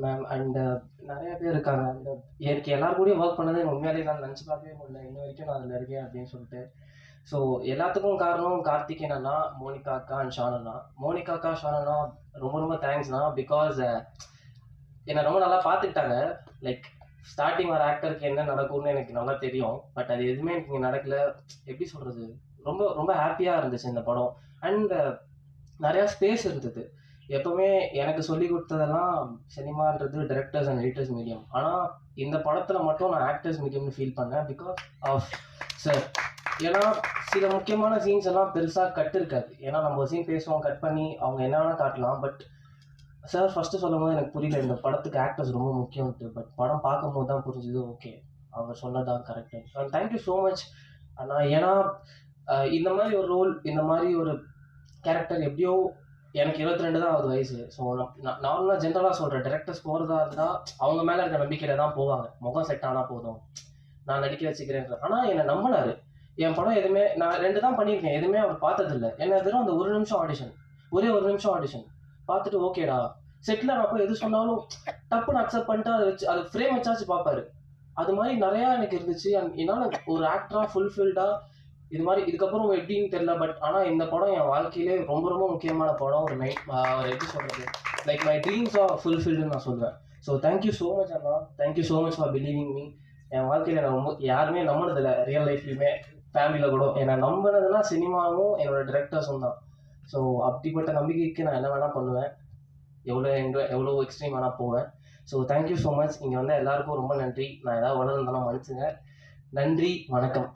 மேம் அண்டு நிறைய பேர் இருக்காங்க. அந்த எனக்கு எல்லாரும் கூடயும் ஒர்க் பண்ணது உண்மையாலே நான் நினச்சி பார்க்கவே முடியல. இன்ன வரைக்கும் நான் அதில் இருக்கேன் அப்படின்னு சொல்லிட்டு. ஸோ எல்லாத்துக்கும் காரணம் கார்த்திகேயன் அண்ணா, மோனிகா அக்கா அண்ட் ஷான் அண்ணா. மோனிகா அக்கா, ஷான் அண்ணா ரொம்ப தேங்க்ஸ்ண்ணா. பிகாஸ் என்னை ரொம்ப நல்லா பார்த்துக்கிட்டாங்க. லைக் ஸ்டார்டிங் ஒரு ஆக்டருக்கு என்ன நடக்கும்னு எனக்கு நல்லா தெரியும். பட் அது எதுவுமே எனக்கு இங்கே நடக்கலை. எப்படி சொல்கிறது, ரொம்ப ஹாப்பியாக இருந்துச்சு இந்த படம். அண்ட் நிறையா ஸ்பேஸ் இருந்தது. எப்போவுமே எனக்கு சொல்லி கொடுத்ததெல்லாம் சினிமான்றது டைரக்டர்ஸ் அண்ட் எடிட்டர்ஸ் மீடியம். ஆனால் இந்த படத்தில் மட்டும் நான் ஆக்டர்ஸ் மீடியம்னு ஃபீல் பண்ணேன் பிகாஸ் ஆஃப் சார். ஏன்னா சில முக்கியமான சீன்ஸ் எல்லாம் பெருசாக கட் இருக்காது. ஏன்னா நம்ம ஒரு சீன் பேசுவோம், கட் பண்ணி அவங்க என்ன வேணால் காட்டலாம். பட் சார் ஃபஸ்ட்டு சொல்லும் போது எனக்கு புரியல இந்த படத்துக்கு ஆக்டர்ஸ் ரொம்ப முக்கியம்ட்டு. பட் படம் பார்க்கும்போது தான் புரிஞ்சுது, ஓகே அவர் சொன்னதான் correct. And thank you so much அண்ணா. ஏன்னா இந்த மாதிரி ஒரு ரோல், இந்த மாதிரி ஒரு கேரக்டர் எப்படியோ எனக்கு 22 தான் ஆகுது வயசு. ஸோ நான் நார்மலாக ஜென்ரலாக சொல்கிறேன், டேரக்டர்ஸ் போகிறதா இருந்தால் அவங்க மேலே இருக்க நம்பிக்கையில் தான் போவாங்க. முகம் செட் ஆனால் போதும் நான் நடிக்க வச்சுக்கிறேன். ஆனால் என்னை நம்பினார். என் படம் எதுவுமே நான் 2 தான் பண்ணியிருக்கேன், எதுவுமே அவர் பார்த்ததில்லை. என்ன வெறும் அந்த 1 நிமிஷம் ஆடிஷன், ஒரே 1 நிமிஷம் ஆடிஷன் பார்த்துட்டு ஓகேடா செட்டில் நான் போய் எது சொன்னாலும் டப்புன்னு அக்செப்ட் பண்ணிட்டு அதை வச்சு அது ஃப்ரேம் வச்சாச்சு பார்ப்பாரு. அது மாதிரி நிறையா எனக்கு இருந்துச்சு. என்னால் ஒரு ஆக்டராக ஃபுல்ஃபில்டாக இது மாதிரி இதுக்கப்புறம் எப்படின்னு தெரியல. பட் ஆனால் இந்த படம் என் வாழ்க்கையிலே ரொம்ப முக்கியமான படம். ஒரு எப்படி சொல்கிறது, லைக் மை ட்ரீம்ஸ் ஆர் ஃபுல்ஃபில்டுன்னு நான் சொல்லுவேன். ஸோ தேங்க்யூ ஸோ மச் அண்ணா, thank you so much for believing me. என் வாழ்க்கையில் நான் ரொம்ப யாருமே நம்பினதில்லை, ரியல் லைஃப்லையுமே ஃபேமிலியில் கூட. என்னை நம்பினதுன்னா சினிமாவும் என்னோட டிரெக்டர்ஸும் தான். ஸோ அப்படிப்பட்ட நம்பிக்கைக்கு நான் என்ன வேணால் பண்ணுவேன், எவ்வளோ எக்ஸ்ட்ரீம் வேணால் போவேன். So thank you so much. இங்கே வந்து எல்லாருக்கும் ரொம்ப நன்றி. நான் ஏதாவது உடனே மன்னிச்சுங்க. நன்றி, வணக்கம்.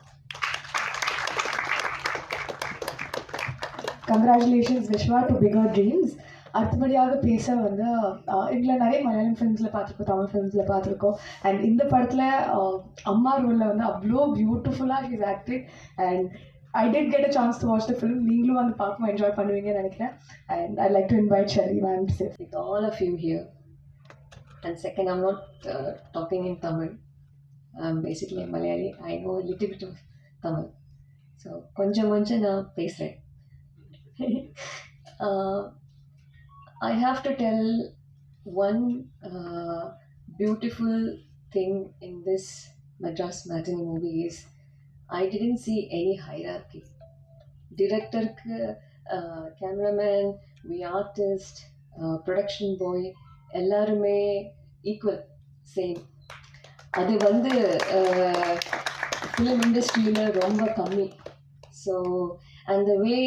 Congratulations Vishwa to figure dreams. அடுத்தபடியாக பேச வந்து இதில் நிறைய மலையாளம் ஃபிலிம்ஸில் பார்த்துருக்கோம், தமிழ் ஃபிலிம்ஸில் பார்த்துருக்கோம். அண்ட் இந்த படத்தில் அம்மா ரோலில் வந்து அவ்வளோ பியூட்டிஃபுல்லாக his acting. And I did get a chance to watch the film. நீங்களும் வந்து பார்க்க என்ஜாய் பண்ணுவீங்கன்னு நினைக்கிறேன். And I like to invite Sherry ma'am to say with all of you here. And second, I'm not talking in Tamil. I'm basically a Malayali. I know a little bit of Tamil. So, konjam na pesren. I have to tell one beautiful thing in this Madras Matinee movie is I didn't see any hierarchy. Director, cameraman, we artist, production boy, எல்லாருமே ஈக்குவல், சேம். அது வந்து ஃபிலிம் இண்டஸ்ட்ரியில் ரொம்ப கம்மி. So and the way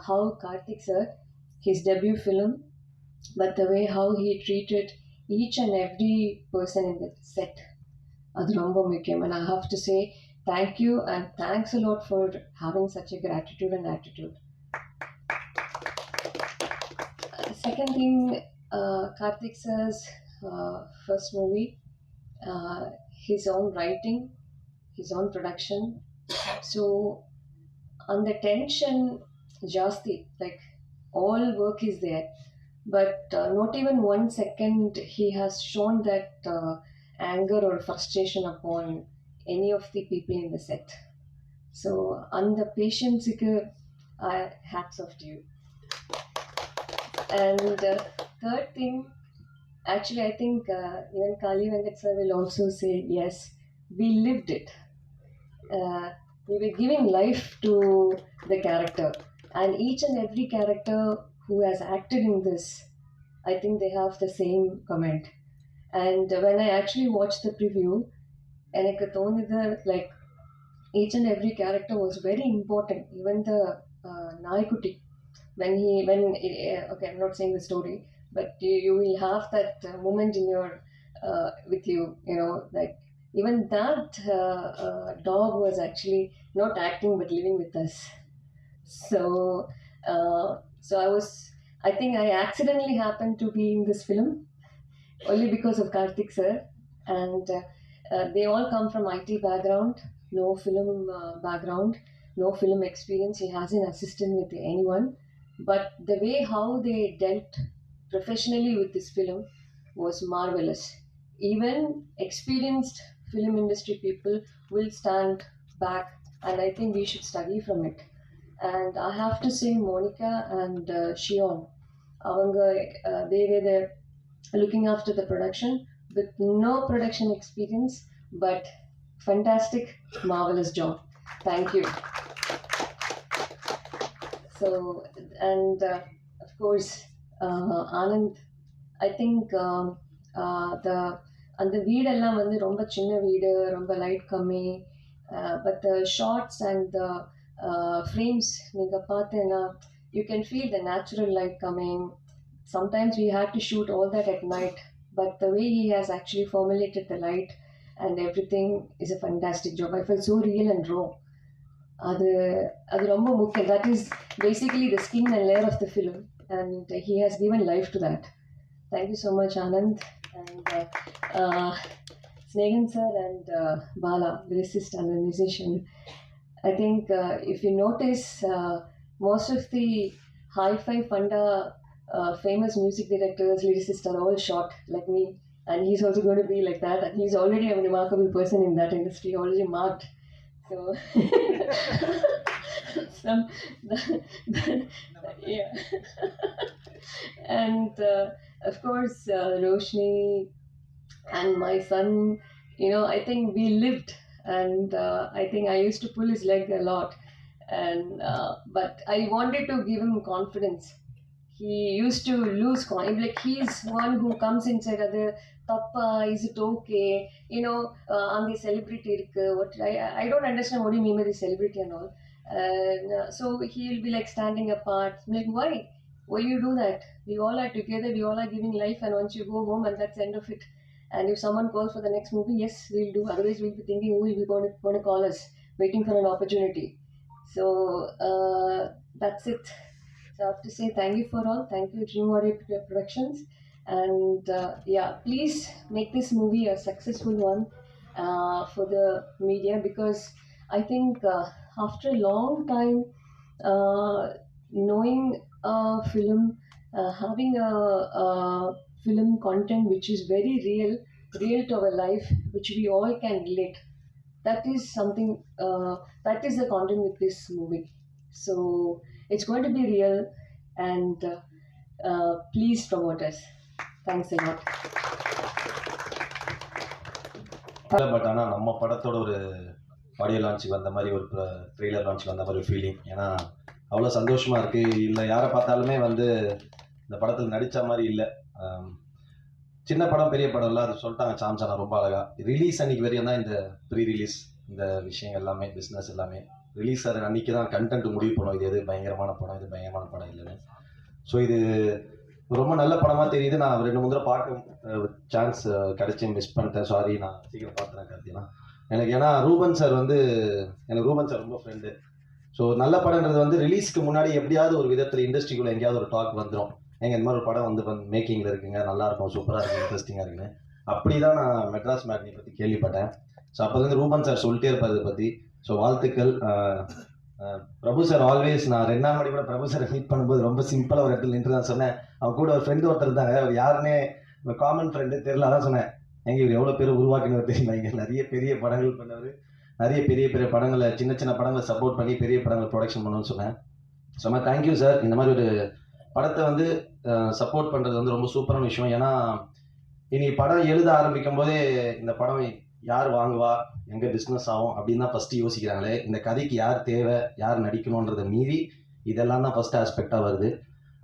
how Karthik sir, his debut film, but the way how he treated each and every person in the set, அது ரொம்ப முக்கியம். And I have to say thank you and thanks a lot for having such a gratitude and attitude. Second thing, Karthik sir's first movie, his own writing, his own production. So on the tension jasti, like all work is there, but not even 1 second he has shown that anger or frustration upon any of the people in the set. So on the patience, hats off to you. And third thing, actually I think even Kali Venkat sir will also say yes, we lived it. We were giving life to the character, and each and every character who has acted in this, I think they have the same comment. And when I actually watched the preview, எனக்கு தோணுது like each and every character was very important. Even the நாய்க்குட்டி, okay, I'm not saying the story, but you will have that moment in your with you know, like even that dog was actually not acting but living with us. So I think I accidentally happened to be in this film only because of Karthik sir. And they all come from IT background, no film background, no film experience. He hasn't assisted with anyone, but the way how they dealt professionally with this film was marvelous. Even experienced film industry people will stand back, and I think we should study from it. And I have to say Monica and Shion, they were there looking after the production with no production experience, but fantastic, marvelous job. Thank you. So, and of course, Anand, I think அந்த வீடெல்லாம் வந்து ரொம்ப சின்ன வீடு, ரொம்ப லைட் கம்மி. But the shots and the frames நீங்கள் பார்த்தேன்னா you can feel the natural light coming. Sometimes we had to shoot all that at night, but the way he has actually formulated the light and everything is a fantastic job. I felt so real and raw. அது ரொம்ப முக்கியம். That is basically the skin and layer of the film, and he has given life to that. Thank you so much, Anand, and Snehan sir and Bala, lyricist and a musician. I think if you notice, most of the hi-fi funda famous music directors, lyricists are all short like me, and he's also going to be like that. And he's already a remarkable person in that industry, already marked. So, yeah. And of course, Roshni and my son, you know, I think we lived, and I think I used to pull his leg a lot. And but I wanted to give him confidence. he used to lose coin. Like he's one who comes inside other tappa, is it okay, you know, ange celebrity irukku, what I don't understand what you mean by the celebrity and all. So he'll be like standing apart. I'm like, why you do that? We all are together, we all are giving life, and once you go home and that's the end of it. And if someone calls for the next movie, yes, we'll do. Otherwise, we'll be thinking who will be going to call us, waiting for an opportunity. So that's it. So I have to say thank you for all. Thank you, Dream Warrior Productions. And yeah, please make this movie a successful one for the media, because I think after a long time, knowing a film, having a film content which is very real to our life, which we all can relate. That is something, that is the content with this movie. So it's going to be real, and please promote us. Thanks a lot. But ஆனால் நம்ம படத்தோட ஒரு ஆடியோ லான்ச்சுக்கு வந்த மாதிரி ஒரு ட்ரெய்லர் லான்ச்சுக்கு வந்த மாதிரி ஒரு ஃபீலிங். ஏன்னா அவ்வளோ சந்தோஷமாக இருக்குது. இல்லை யாரை பார்த்தாலுமே வந்து இந்த படத்தில் நடித்த மாதிரி இல்லை. சின்ன படம் பெரிய படம் இல்லை, அது சொல்லிட்டாங்க சாம்சானா ரொம்ப அழகாக. ரிலீஸ் அன்றைக்கி வரையும் தான் இந்த ப்ரீ ரிலீஸ், இந்த விஷயம் எல்லாமே, பிஸ்னஸ் எல்லாமே. ரிலீஸ் ஆகிற அன்றைக்கி தான் கண்டென்ட் முடிவு பண்ணும், இது எது பயங்கரமான படம், இது பயங்கரமான படம் இல்லைன்னு. ஸோ இது ரொம்ப நல்ல படமாக தெரியுது. நான் 2-3 தடவை பார்க்க சான்ஸ் கிடச்சி மிஸ் பண்ணிட்டேன். சாரி, நான் சீக்கிரம் பார்த்துறேன் கார்த்தினா எனக்கு. ஏன்னா ரூபன் சார் வந்து எனக்கு ரூபன் சார் ரொம்ப ஃப்ரெண்டு. ஸோ நல்ல படம்ன்றது வந்து ரிலீஸ்க்கு முன்னாடி எப்படியாவது ஒரு விதத்தில் இண்டஸ்ட்ரிக்குள்ளே எங்கேயாவது ஒரு டாக் வந்துடும், எங்கள் இந்த மாதிரி ஒரு படம் வந்து மேக்கிங்கில் இருக்குங்க, நல்லாயிருக்கும், சூப்பராக இருக்குது, இன்ட்ரெஸ்டிங்காக இருக்குன்னு. அப்படி தான் நான் மெட்ராஸ் மேட்னி பற்றி கேள்விப்பட்டேன். ஸோ அப்போலேருந்து ரூபன் சார் சொல்லிட்டே இருப்பார் இதை பற்றி. ஸோ வாழ்த்துக்கள். பிரபு சார் ஆல்வேஸ், நான் 2ஆம் மணி கூட பிரபு சாரை மீட் பண்ணும்போது ரொம்ப சிம்பிளாக ஒரு இடத்துல நின்று தான் சொன்னேன். அவன் கூட ஒரு ஃப்ரெண்டு ஒருத்தர் இருந்தாங்க, அவர் யாருன்னே காமன் ஃப்ரெண்டு தெரியல, அதான் சொன்னேன், எங்கள் இவர் எவ்வளோ பேர் உருவாக்கினவர் தெரியுமா, இங்கே நிறைய பெரிய படங்கள் பண்ணவர், நிறைய பெரிய பெரிய படங்களை, சின்ன சின்ன படங்களை சப்போர்ட் பண்ணி பெரிய படங்களை ப்ரொடக்ஷன் பண்ணணும்னு சொன்னேன். So thank you sir. இந்த மாதிரி ஒரு படத்தை வந்து சப்போர்ட் பண்ணுறது வந்து ரொம்ப சூப்பரான விஷயம். ஏன்னா இனி படம் எழுத ஆரம்பிக்கும் போதே இந்த படம் யார் வாங்குவா, எங்கே பிஸ்னஸ் ஆகும் அப்படின்னு தான் ஃபஸ்ட்டு யோசிக்கிறாங்களே. இந்த கதைக்கு யார் தேவை, யார் நடிக்கணுன்றதை மீறி இதெல்லாம் தான் ஃபஸ்ட் ஆஸ்பெக்டாக வருது.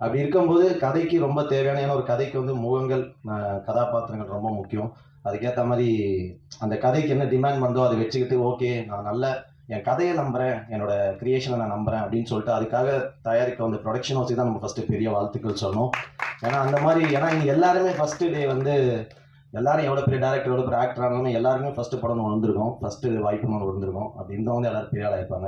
அப்படி இருக்கும்போது கதைக்கு ரொம்ப தேவையான, ஏன்னா ஒரு கதைக்கு வந்து முகங்கள், கதாபாத்திரங்கள் ரொம்ப முக்கியம். அதுக்கேற்ற மாதிரி அந்த கதைக்கு என்ன டிமாண்ட் பண்ணுதோ அதை வச்சுக்கிட்டு, ஓகே நான் நல்ல என் கதையை நம்புகிறேன், என்னோட கிரியேஷனை நான் நம்புகிறேன் அப்படின்னு சொல்லிட்டு அதுக்காக தயாரிக்க வந்த ப்ரொடக்ஷன் ஹவுஸுக்கு தான் நம்ம ஃபஸ்ட்டு பெரிய வாழ்த்துக்கள் சொல்லணும். ஏன்னா அந்த மாதிரி, ஏன்னா இங்கே எல்லாருமே ஃபஸ்ட்டு டே வந்து எல்லாரும் எவ்வளோ பெரிய டேரக்டர், எவ்வளோ பெரிய ஆக்டர் ஆனாலும் எல்லாருமே ஃபஸ்ட்டு படம் ஒன்று வந்திருக்கும், ஃபஸ்ட்டு வாய்ப்புன்னு ஒன்று வந்திருக்கும். அப்படி இருந்தவங்க எல்லாரும் பெரிய ஆளாக இருப்பாங்க.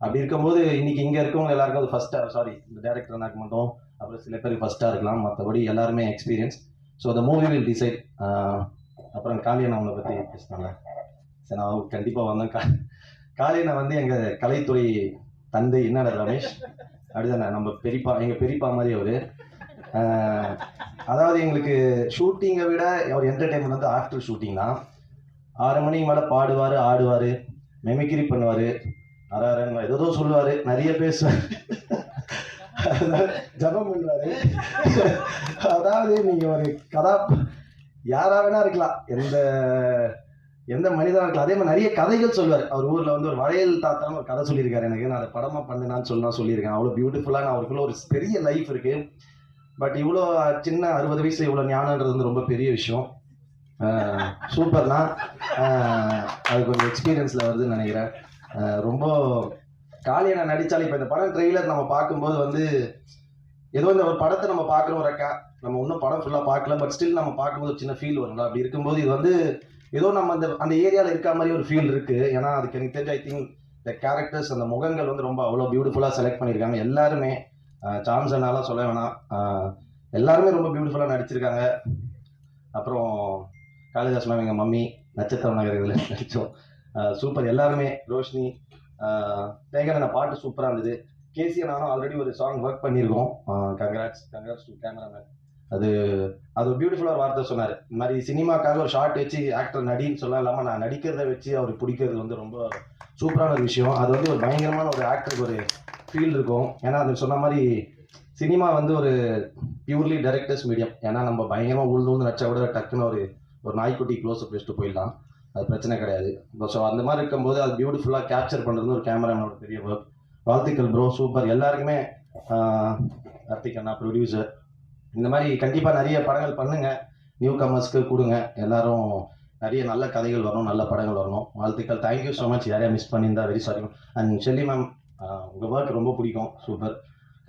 அப்படி இருக்கும்போது இன்றைக்கி இங்கே இருக்கவங்க எல்லாருக்கும் அது ஃபஸ்ட்டாக, சாரி இந்த டேரக்டர் நாக்கு மட்டும், அப்புறம் சில பேர் ஃபஸ்ட்டாக இருக்கலாம், மற்றபடி எல்லாருமே experience. So the movie will decide. அப்புறம் காளியன் அவனை பற்றி பேசினாங்க. சரி, நான் கண்டிப்பாக வந்தேன். காளியனை வந்து எங்கள் கலைத்துறை தந்தை என்னடா ரமேஷ் அப்படிதானே, நம்ம பெரியப்பா, எங்கள் பெரியப்பா மாதிரி அவர். அதாவது எங்களுக்கு ஷூட்டிங்கை விட அவர் என்டர்டெயின்மெண்ட் வந்து ஆஃப்டர் ஷூட்டிங் தான். 6 மணிக்கு மேலே பாடுவார், ஆடுவார், மெமிக்ரி பண்ணுவார், அரன்னு ஏதோ சொல்லுவார், நிறைய பேசுவார், ஜபம் பண்ணுவார். அதாவது நீங்கள் ஒரு யாராக வேணா இருக்கலாம், எந்த மனிதனாக இருக்கலாம். அதே மாதிரி நிறைய கதைகள் சொல்லுவார். அவர் ஊரில் வந்து ஒரு வளையல் தாத்தான்னு ஒரு கதை சொல்லியிருக்காரு எனக்கு. நான் அதை படமாக பண்ணுனான்னு சொல்லியிருக்கேன். அவ்வளோ பியூட்டிஃபுல்லாக, நான் அவருக்குள்ள ஒரு பெரிய லைஃப் இருக்குது. பட் இவ்வளோ சின்ன 60 வயசுல இவ்வளோ ஞானன்றது வந்து ரொம்ப பெரிய விஷயம். சூப்பர்னா அது கொஞ்சம் எக்ஸ்பீரியன்ஸில் வருதுன்னு நினைக்கிறேன். ரொம்ப காளியனை நடித்தாலும் இப்போ இந்த படம் ட்ரெய்லர் நம்ம பார்க்கும்போது வந்து ஏதோ இந்த ஒரு படத்தை நம்ம பார்க்குறோம் ரெக்கா, நம்ம இன்னும் படம் ஃபுல்லாக பார்க்கல, பட் ஸ்டில் நம்ம பார்க்கும்போது ஒரு சின்ன ஃபீல் வரும்ல. அப்படி இருக்கும்போது இது வந்து ஏதோ நம்ம அந்த ஏரியாவில் இருக்க மாதிரி ஒரு ஃபீல் இருக்குது. ஏன்னா அதுக்கு எனக்கு தெரிஞ்சு ஐ திங்க் இந்த கேரக்டர்ஸ், அந்த முகங்கள் வந்து ரொம்ப அவ்வளோ பியூட்டிஃபுல்லாக செலக்ட் பண்ணியிருக்காங்க எல்லாருமே. சாம்சனாலாம் சொல்ல வேணாம், எல்லாருமே ரொம்ப பியூட்டிஃபுல்லாக நடிச்சிருக்காங்க. அப்புறம் காளிதாஸ் மேம், எங்கள் மம்மி, நட்சத்திர நகரத்தில் நடித்தோம், சூப்பர் எல்லாருமே. ரோஷினி, தேங்காய் பாட்டு சூப்பராக இருந்தது. கேசியை நானும் ஆல்ரெடி ஒரு சாங் ஒர்க் பண்ணியிருக்கோம். Congrats to cameraman. அது ஒரு பியூட்டிஃபுல்லாக ஒரு வார்த்தை சொன்னார். இந்த மாதிரி சினிமாக்காக ஒரு ஷார்ட் வச்சு ஆக்டர் நடின்னு சொல்லலாம் இல்லாமல் நான் நடிக்கிறத வச்சு அவர் பிடிக்கிறது வந்து ரொம்ப சூப்பரான ஒரு விஷயம். அது வந்து ஒரு பயங்கரமான ஒரு ஆக்டருக்கு ஒரு ஃபீல் இருக்கும். ஏன்னா அது சொன்ன மாதிரி சினிமா வந்து ஒரு பியூர்லி டைரக்டர்ஸ் மீடியம். ஏன்னா நம்ம பயங்கரமாக உழுந்து நடிச்சா கூட டக்குன்னு ஒரு நாய்க்குட்டி க்ளோஸ்அப் வச்சுட்டு போயிடலாம், அது பிரச்சனை கிடையாது. ஸோ அந்த மாதிரி இருக்கும்போது அது பியூட்டிஃபுல்லாக கேப்சர் பண்ணுறது ஒரு கேமராமேனோட பெரிய ஒர்க். வாழ்த்துக்கள் ப்ரோ, சூப்பர். எல்லாருக்குமே கார்த்திக் அண்ணா ப்ரொடியூசர். இந்த மாதிரி கண்டிப்பாக நிறைய படங்கள் பண்ணுங்கள், நியூ கமர்ஸ்க்கு கொடுங்க. எல்லாரும் நிறைய நல்ல கதைகள் வரணும், நல்ல படங்கள் வரணும். வாழ்த்துக்கள். Thank you so much. யாரையா மிஸ் பண்ணியிருந்தா very sorry. And Shelley ma'am, உங்கள் ஒர்க் ரொம்ப பிடிக்கும், super.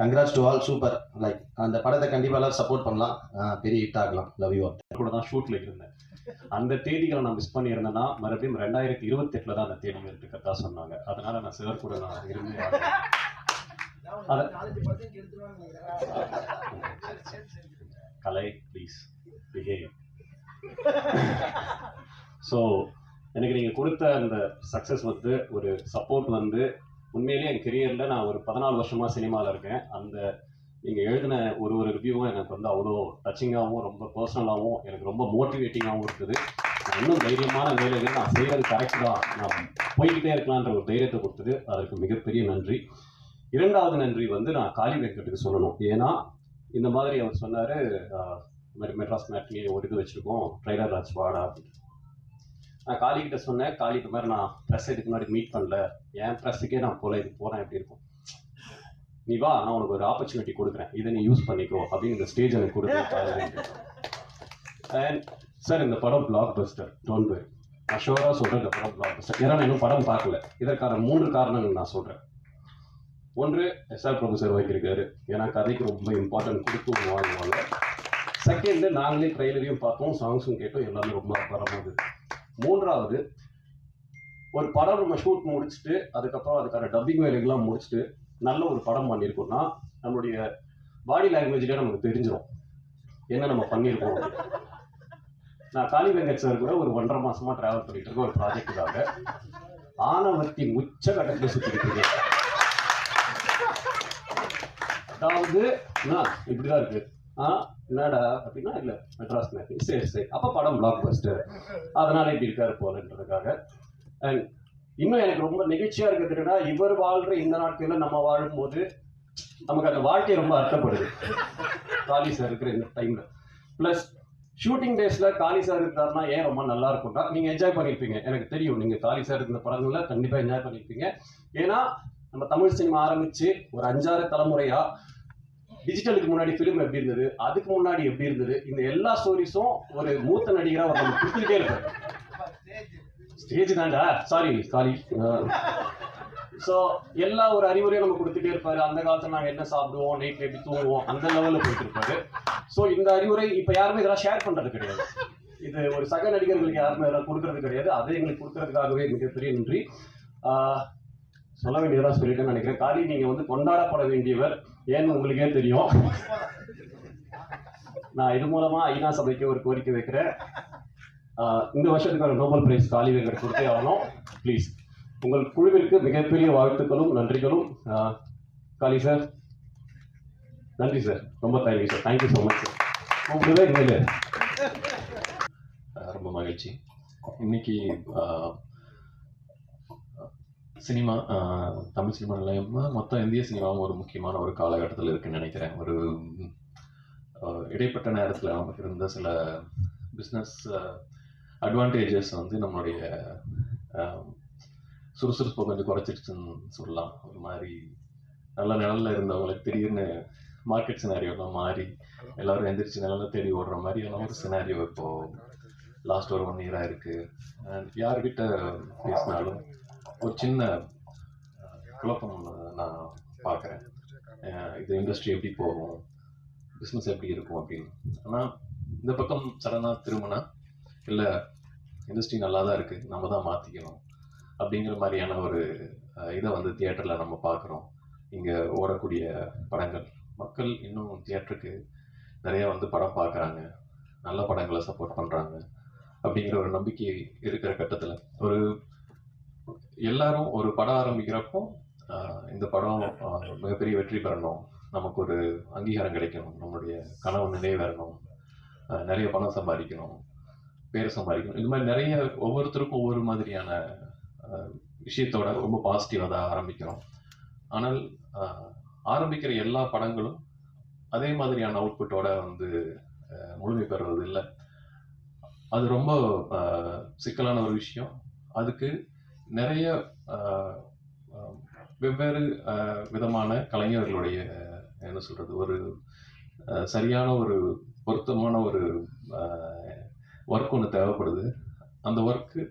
Congrats to all, super. Like அந்த படத்தை கண்டிப்பாக எல்லாரும் சப்போர்ட் பண்ணலாம், பெரிய ஹிட் ஆகலாம். Love you. கூட தான் ஷூட்டில் இருந்தேன். அந்த தேதிகளை நான் மிஸ் பண்ணியிருந்தேன்னா மறுபடியும் 2028 தான் அந்த தேதி இருக்கிறதா சொன்னாங்க. அதனால நான் சிலர் கூட நான் இருந்தேன். கலை ப்ளீஸ் பிஹேவ். ஸோ எனக்கு நீங்கள் கொடுத்த அந்த சக்ஸஸ் வந்து ஒரு சப்போர்ட் வந்து உண்மையிலேயே என் கெரியரில் நான் ஒரு 14 வருஷமாக சினிமாவில் இருக்கேன். அந்த நீங்கள் எழுதின ஒரு ரிவ்யூவும் எனக்கு வந்து அவ்வளோ டச்சிங்காகவும் ரொம்ப பர்சனலாகவும் எனக்கு ரொம்ப மோட்டிவேட்டிங்காகவும் இருக்குது. இன்னும் தைரியமான வேலைகள் நான் செய்கிறது கரெக்ட் தான், நான் போய்கிட்டே இருக்கலான்ற ஒரு தைரியத்தை கொடுத்தது, அதற்கு மிகப்பெரிய நன்றி. இரண்டாவது நன்றி வந்து நான் காளி வெங்கட்டுக்கு சொல்லணும். ஏன்னா இந்த மாதிரி அவர் சொன்னார், இந்த மாதிரி மெட்ராஸ் மேட்னி ஒரு இது வச்சுருக்கோம், ட்ரைலர் ராஜ் வாடா அப்படின்னு. நான் காளிக்கிட்ட சொன்னேன், காளி இந்த மாதிரி நான் ப்ரெஸ் இதுக்கு முன்னாடி மீட் பண்ணல, என் ப்ரெஸ்ஸுக்கே நான் போல இது போகிறேன் எப்படி இருக்கும், நீ வா நான் உனக்கு ஒரு ஆப்பர்ச்சுனிட்டி கொடுக்குறேன், இதை நீ யூஸ் பண்ணிக்கோ அப்படின்னு இந்த ஸ்டேஜ் எனக்கு கொடுக்குறேன். அண்ட் சார் இந்த படம் பிளாக் பஸ்டர், டோன்ட் வரி. நான் ஷோராக சொல்கிறேன் இந்த படம் பிளாக் பஸ்டர். ஏன்னா நான் இன்னும் படம் பார்க்கல. இதற்கான 3 காரணங்கள் நான் சொல்கிறேன். ஒன்று, SR பிரபு சார் வாங்கியிருக்காரு, ஏன்னா கதைக்கு ரொம்ப இம்பார்ட்டன்ட் கொடுத்து வாங்குவாங்க. செகண்டு, நாங்களே ட்ரெய்லரையும் பார்த்தோம், சாங்ஸும் கேட்டோம், எல்லாமே ரொம்ப அபாரமாகுது. மூன்றாவது, ஒரு படம் நம்ம ஷூட் முடிச்சுட்டு அதுக்கப்புறம் அதுக்கான டப்பிங் வேலைகள்லாம் முடிச்சுட்டு நல்ல ஒரு படம் பண்ணியிருக்கோம்னா நம்மளுடைய பாடி லாங்குவேஜ்லேயே நமக்கு தெரிஞ்சிடும் என்ன நம்ம பண்ணியிருக்கோம். நான் காளி வெங்கட் சார் கூட ஒரு 1.5 மாசமா டிராவல் பண்ணிட்டு இருக்கேன் ஒரு ப்ராஜெக்டுக்காக. ஆணவத்தின் உச்ச கட்டத்தில் சுற்றிக்கிட்டு இருக்கேன். அதாவது இப்படிதான் இருக்கு, என்னடா அப்படின்னா இல்லை மெட்ராஸ் மேட்னி, சரி சரி அப்போ படம் பிளாக் பஸ்டர், அதனால இப்படி இருக்காரு போலன்றதுக்காக. அண்ட் இன்னும் எனக்கு ரொம்ப நெகிழ்ச்சியா இருக்கிறதுனா, இவர் வாழ்ற இந்த நாட்களில் நம்ம வாழும்போது நமக்கு அந்த வாழ்க்கை ரொம்ப அர்த்தப்படுது காளி சார் இருக்கிற இந்த டைம்ல. பிளஸ் ஷூட்டிங் டேஸ்ல காளி சார் இருந்தாருன்னா ஏன் ரொம்ப நல்லா இருக்கும்னா நீங்க என்ஜாய் பண்ணியிருப்பீங்க, எனக்கு தெரியும். நீங்க காளி சார் இருந்த படங்கள்ல கண்டிப்பா என்ஜாய் பண்ணியிருப்பீங்க. ஏன்னா நம்ம தமிழ் சினிமா ஆரம்பிச்சு ஒரு 5-6 தலைமுறையா டிஜிட்டலுக்கு முன்னாடி ஃபிலிம் எப்படி இருந்தது, அதுக்கு முன்னாடி எப்படி இருந்தது, இந்த எல்லா ஸ்டோரிஸும் ஒரு மூத்த நடிகரா நம்ம கொடுத்துக்கிட்டே இருப்பாரு. ஸ்டேஜ் தாண்டா, சாரி சாரி. ஸோ எல்லா ஒரு அறிவுரையும் நம்ம கொடுத்துட்டே இருப்பாரு. அந்த காலத்துல நாங்கள் என்ன சாப்பிடுவோம், நைட்ல எப்படி தூங்குவோம், அந்த லெவலில் போயிட்டு இருப்பாரு. ஸோ இந்த அறிவுரை இப்போ யாருமே இதெல்லாம் ஷேர் பண்றது கிடையாது. இது ஒரு சக நடிகர்களுக்கு யாருமே இதெல்லாம் கொடுக்கறது கிடையாது. அதை எங்களுக்கு கொடுக்கறதுக்காகவே மிகப்பெரிய நன்றி. சொல்ல வேண்டியதெல்லாம் சொல்லிட்டேன்னு நினைக்கிறேன். காளி நீங்க வந்து கொண்டாடப்பட வேண்டியவர், ஏன்னு உங்களுக்கே தெரியும். நான் இது மூலமா ஐநா சபைக்கு ஒரு கோரிக்கை வைக்கிறேன். இந்த வருஷத்துக்கான நோபல் பிரைஸ் காளி வெங்கட் கொடுத்தே ஆகணும் ப்ளீஸ். உங்கள் குழுவிற்கு மிகப்பெரிய வாழ்த்துக்களும் நன்றிகளும். காளி சார் நன்றி சார், ரொம்ப thank you sir, thank you so much sir. கூப்பிடுவே இல்லை. ரொம்ப மகிழ்ச்சி. இன்னைக்கு சினிமா, தமிழ் சினிமா நிலையமா மொத்தம் இந்திய சினிமாவும் ஒரு முக்கியமான ஒரு காலகட்டத்தில் இருக்குன்னு நினைக்கிறேன். ஒரு இடைப்பட்ட நேரத்தில் நமக்கு இருந்த சில பிஸ்னஸ் அட்வான்டேஜஸ் வந்து நம்மளுடைய சுறுசுறுப்பை கொஞ்சம் குறைச்சிருச்சுன்னு சொல்லலாம். ஒரு மாதிரி நல்ல நிழலில் இருந்தவங்களுக்கு திடீர்னு மார்க்கெட் சினாரியோலாம் மாறி எல்லோரும் எந்திரிச்சு நிழலில் தேடி ஓடுற மாதிரியான ஒரு சினாரியோ இப்போது லாஸ்ட் ஒரு 1 இயராக இருக்குது. அண்ட் யார்கிட்ட பேசினாலும் ஒரு சின்ன குழப்பம் நான் பார்க்குறேன். இது இண்டஸ்ட்ரி எப்படி போகும், பிஸ்னஸ் எப்படி இருக்கும் அப்படின்னு. ஆனால் இந்த பக்கம் சடனாக திரும்பினா இல்லை இண்டஸ்ட்ரி நல்லா தான் இருக்குது, நம்ம தான் மாற்றிக்கணும் அப்படிங்கிற மாதிரியான ஒரு இதை வந்து தியேட்டரில் நம்ம பார்க்குறோம். இங்கே ஓடக்கூடிய படங்கள் மக்கள் இன்னும் தியேட்டருக்கு நிறைய வந்து படம் பார்க்குறாங்க, நல்ல படங்களை சப்போர்ட் பண்ணுறாங்க அப்படிங்கிற ஒரு நம்பிக்கை இருக்கிற கட்டத்தில் ஒரு எல்லாரும் ஒரு படம் ஆரம்பிக்கிறப்போ இந்த படம் மிகப்பெரிய வெற்றி பெறணும், நமக்கு ஒரு அங்கீகாரம் கிடைக்கணும், நம்மளுடைய கனவு நிறைவேறணும், நிறைய பணம் சம்பாதிக்கணும், பேர் சம்பாதிக்கணும், இது மாதிரி நிறைய ஒவ்வொருத்தருக்கும் ஒவ்வொரு மாதிரியான விஷயத்தோட ரொம்ப பாசிட்டிவாக தான் ஆரம்பிக்கிறோம். ஆனால் ஆரம்பிக்கிற எல்லா படங்களும் அதே மாதிரியான அவுட்புட்டோட வந்து முழுமை பெறுவது இல்லை. அது ரொம்ப சிக்கலான ஒரு விஷயம். அதுக்கு நிறைய வெவ்வேறு விதமான கலைஞர்களுடைய என்ன சொல்கிறது, ஒரு சரியான ஒரு பொருத்தமான ஒரு ஒர்க் ஒன்று தேவைப்படுது. அந்த ஒர்க்கு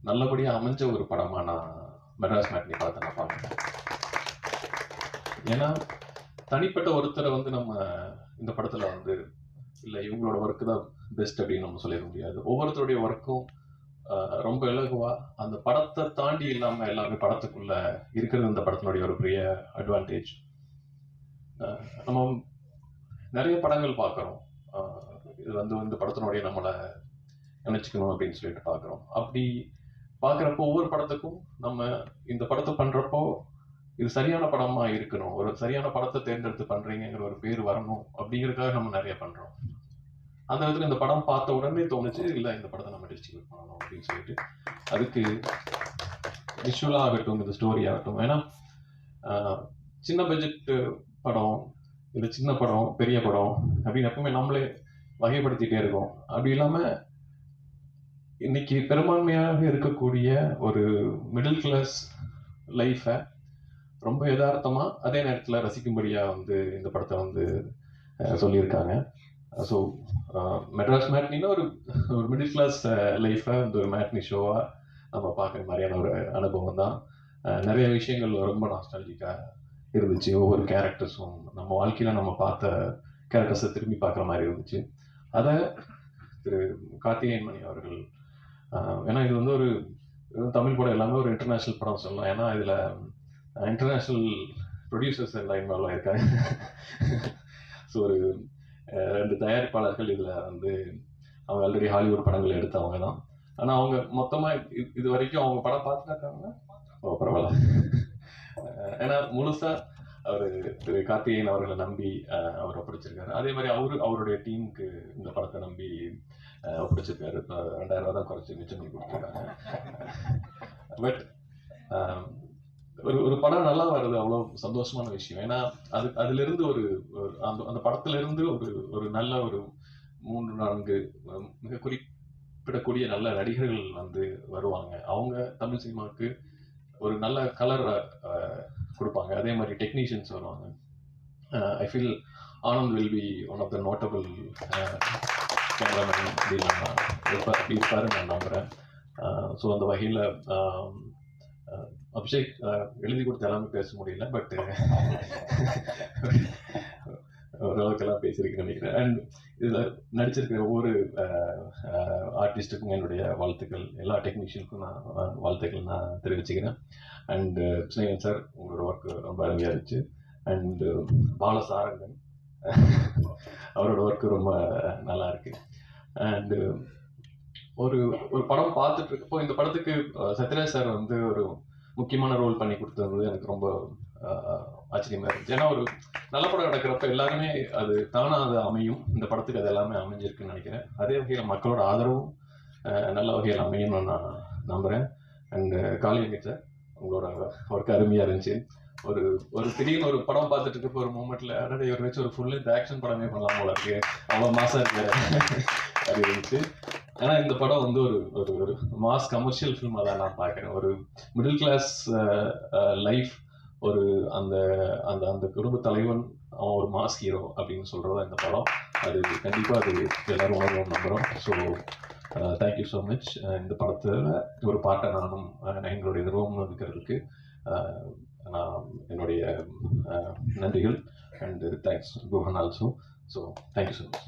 நல்லபடியாக அமைஞ்ச ஒரு படமாக நான் மெட்ராஸ் மேட்னி படத்தை நான் பார்க்குறேன். ஏன்னா தனிப்பட்ட ஒருத்தரை வந்து நம்ம இந்த படத்தில் வந்து இல்லை இவங்களோட ஒர்க்கு தான் பெஸ்ட் அப்படின்னு நம்ம சொல்லிட முடியாது. ஒவ்வொருத்தருடைய ஒர்க்கும் ரொம்ப இலகுவாக அந்த படத்தை தாண்டி இல்லாமல் எல்லாமே படத்துக்குள்ள இருக்கிறது இந்த படத்தினுடைய ஒரு பெரிய அட்வான்டேஜ். நம்ம நிறைய படங்கள் பார்க்குறோம், இது வந்து இந்த படத்தினுடைய நம்மளை நினச்சிக்கணும் அப்படின்னு சொல்லிட்டு பார்க்குறோம். அப்படி பார்க்குறப்போ ஒவ்வொரு படத்துக்கும் நம்ம இந்த படத்தை பண்ணுறப்போ இது சரியான படமாக இருக்கணும், ஒரு சரியான படத்தை தேர்ந்தெடுத்து பண்ணுறீங்கிற ஒரு பேர் வரணும் அப்படிங்கிறதுக்காக நம்ம நிறைய பண்ணுறோம். அந்த விதத்தில் இந்த படம் பார்த்த உடனே தோணுச்சு, இல்லை இந்த படத்தை நம்ம டிஸ்ட்ரிபியூட் பண்ணணும் அப்படின்னு சொல்லிட்டு. அதுக்கு விஷுவலாக ஆகட்டும், இந்த ஸ்டோரி ஆகட்டும். ஏன்னா சின்ன பட்ஜெட் படம், இல்லை சின்ன படம், பெரிய படம் அப்படின்னு எப்பவுமே நம்மளே வகைப்படுத்திகிட்டே இருக்கோம். அப்படி இல்லாமல் இன்னைக்கு பெரும்பான்மையாக இருக்கக்கூடிய ஒரு மிடில் கிளாஸ் லைஃப்பை ரொம்ப யதார்த்தமாக அதே நேரத்தில் ரசிக்கும்படியாக வந்து இந்த படத்தை வந்து சொல்லியிருக்காங்க. ஸோ மெட்ராஸ் மேட்னின்னா ஒரு மிடில் கிளாஸ் லைஃப்பை வந்து ஒரு மேட்னி ஷோவாக நம்ம பார்க்குற மாதிரியான ஒரு அனுபவம் தான். நிறைய விஷயங்கள் ரொம்ப நாஸ்டாலஜிக்காக இருந்துச்சு. ஒவ்வொரு கேரக்டர்ஸும் நம்ம வாழ்க்கையில் நம்ம பார்த்த கேரக்டர்ஸை திரும்பி பார்க்குற மாதிரி இருந்துச்சு. அதை திரு கார்த்திகேயன் மணி அவர்கள், ஏன்னா இது வந்து ஒரு தமிழ் படம் எல்லாமே ஒரு இன்டர்நேஷ்னல் படம் சொல்லலாம். ஏன்னா இதில் இன்டர்நேஷ்னல் ப்ரொடியூசர்ஸ் எல்லாம் இன்வால்வ் ஆயிருக்காங்க. ஸோ ஒரு 2 தயாரிப்பாளர்கள் இதில் வந்து அவங்க ஆல்ரெடி ஹாலிவுட் படங்கள் எடுத்தவங்க தான். ஆனால் அவங்க மொத்தமாக இது வரைக்கும் அவங்க படம் பார்த்துருக்காங்கன்னா பரவாயில்ல. ஏன்னா முழுசாக அவர் திரு கார்த்திகேயன் அவர்களை நம்பி அவரை பிடிச்சிருக்காரு. அதே மாதிரி அவருடைய டீமுக்கு இந்த படத்தை நம்பி பிடிச்சிருக்காரு. இப்போ 2000 ரூபா தான் குறைச்சி மிச்சம் பண்ணி கொடுத்துருக்காங்க. பட் ஒரு படம் நல்லா வருது அவ்வளோ சந்தோஷமான விஷயம். ஏன்னா அதிலிருந்து அந்த படத்திலிருந்து ஒரு நல்ல ஒரு 3-4 மிக குறிப்பிடக்கூடிய நல்ல நடிகர்கள் வந்து வருவாங்க. அவங்க தமிழ் சினிமாவுக்கு ஒரு நல்ல கலர் கொடுப்பாங்க. அதே மாதிரி டெக்னீஷியன்ஸ் வருவாங்க. I feel Anand will be one of the notable cameraman அப்படி இருப்பாரு நான் நம்புகிறேன். ஸோ அந்த வகையில் அபிஷேக் எழுதி கொடுத்த எல்லாமே பேச முடியல, பட் ஓரளவுக்கெல்லாம் பேசியிருக்கேன்னு நினைக்கிறேன். அண்ட் இதில் நடிச்சிருக்கிற ஒவ்வொரு ஆர்டிஸ்ட்டுக்கும் என்னுடைய வாழ்த்துக்கள், எல்லா டெக்னீஷியனுக்கும் நான் வாழ்த்துக்கள் நான் தெரிவிச்சுக்கிறேன். அண்டு ஸ்னேகன் சார், உங்களோட ஒர்க்கு ரொம்ப அருமையாக இருந்துச்சு. அண்டு பாலசாரங்கன் அவரோட ஒர்க்கு ரொம்ப நல்லா இருக்கு. அண்டு ஒரு படம் பார்த்துட்டு இருக்கப்போ இந்த படத்துக்கு சத்யராஜ் சார் வந்து ஒரு முக்கியமான ரோல் பண்ணி கொடுத்தது எனக்கு ரொம்ப ஆச்சரியமாக இருந்துச்சு. ஏன்னா ஒரு நல்ல படம் நடக்கிறப்ப எல்லாருமே அது தானாக அது அமையும். இந்த படத்துக்கு அது எல்லாமே அமைஞ்சிருக்குன்னு நினைக்கிறேன். அதே வகையில் மக்களோட ஆதரவும் நல்ல வகையில் அமையும்னு நான் நம்புகிறேன். அண்டு காளியங்க சார், உங்களோட ஒர்க் அருமையாக இருந்துச்சு. ஒரு திடீர்னு ஒரு படம் பார்த்துட்டு இருக்கப்போ ஒரு மூமெண்ட்டில் அதாவது இவர் வச்சு ஒரு ஃபுல்லு இந்த ஆக்ஷன் படமே பண்ணலாம் போல இருக்கு, அவ்வளோ மாசாக இருக்காரு அப்படி இருந்துச்சு. ஏன்னா இந்த படம் வந்து ஒரு மாஸ் கமர்ஷியல் ஃபில்மாக தான் நான் பார்க்குறேன். ஒரு மிடில் கிளாஸ் லைஃப், ஒரு அந்த அந்த அந்த குடும்ப தலைவன் அவன் ஒரு மாஸ் ஹீரோ அப்படின்னு சொல்கிறதா இந்த படம். அது கண்டிப்பாக அது எல்லோரும் உணர்வோம் நம்புகிறோம். So thank you so much. இந்த படத்தில் ஒரு பாட்டை நானும் எங்களுடைய நிறுவனம் இருக்கிறதுக்கு நான் என்னுடைய நன்றிகள் and thanks Guhan also. So thank you so much.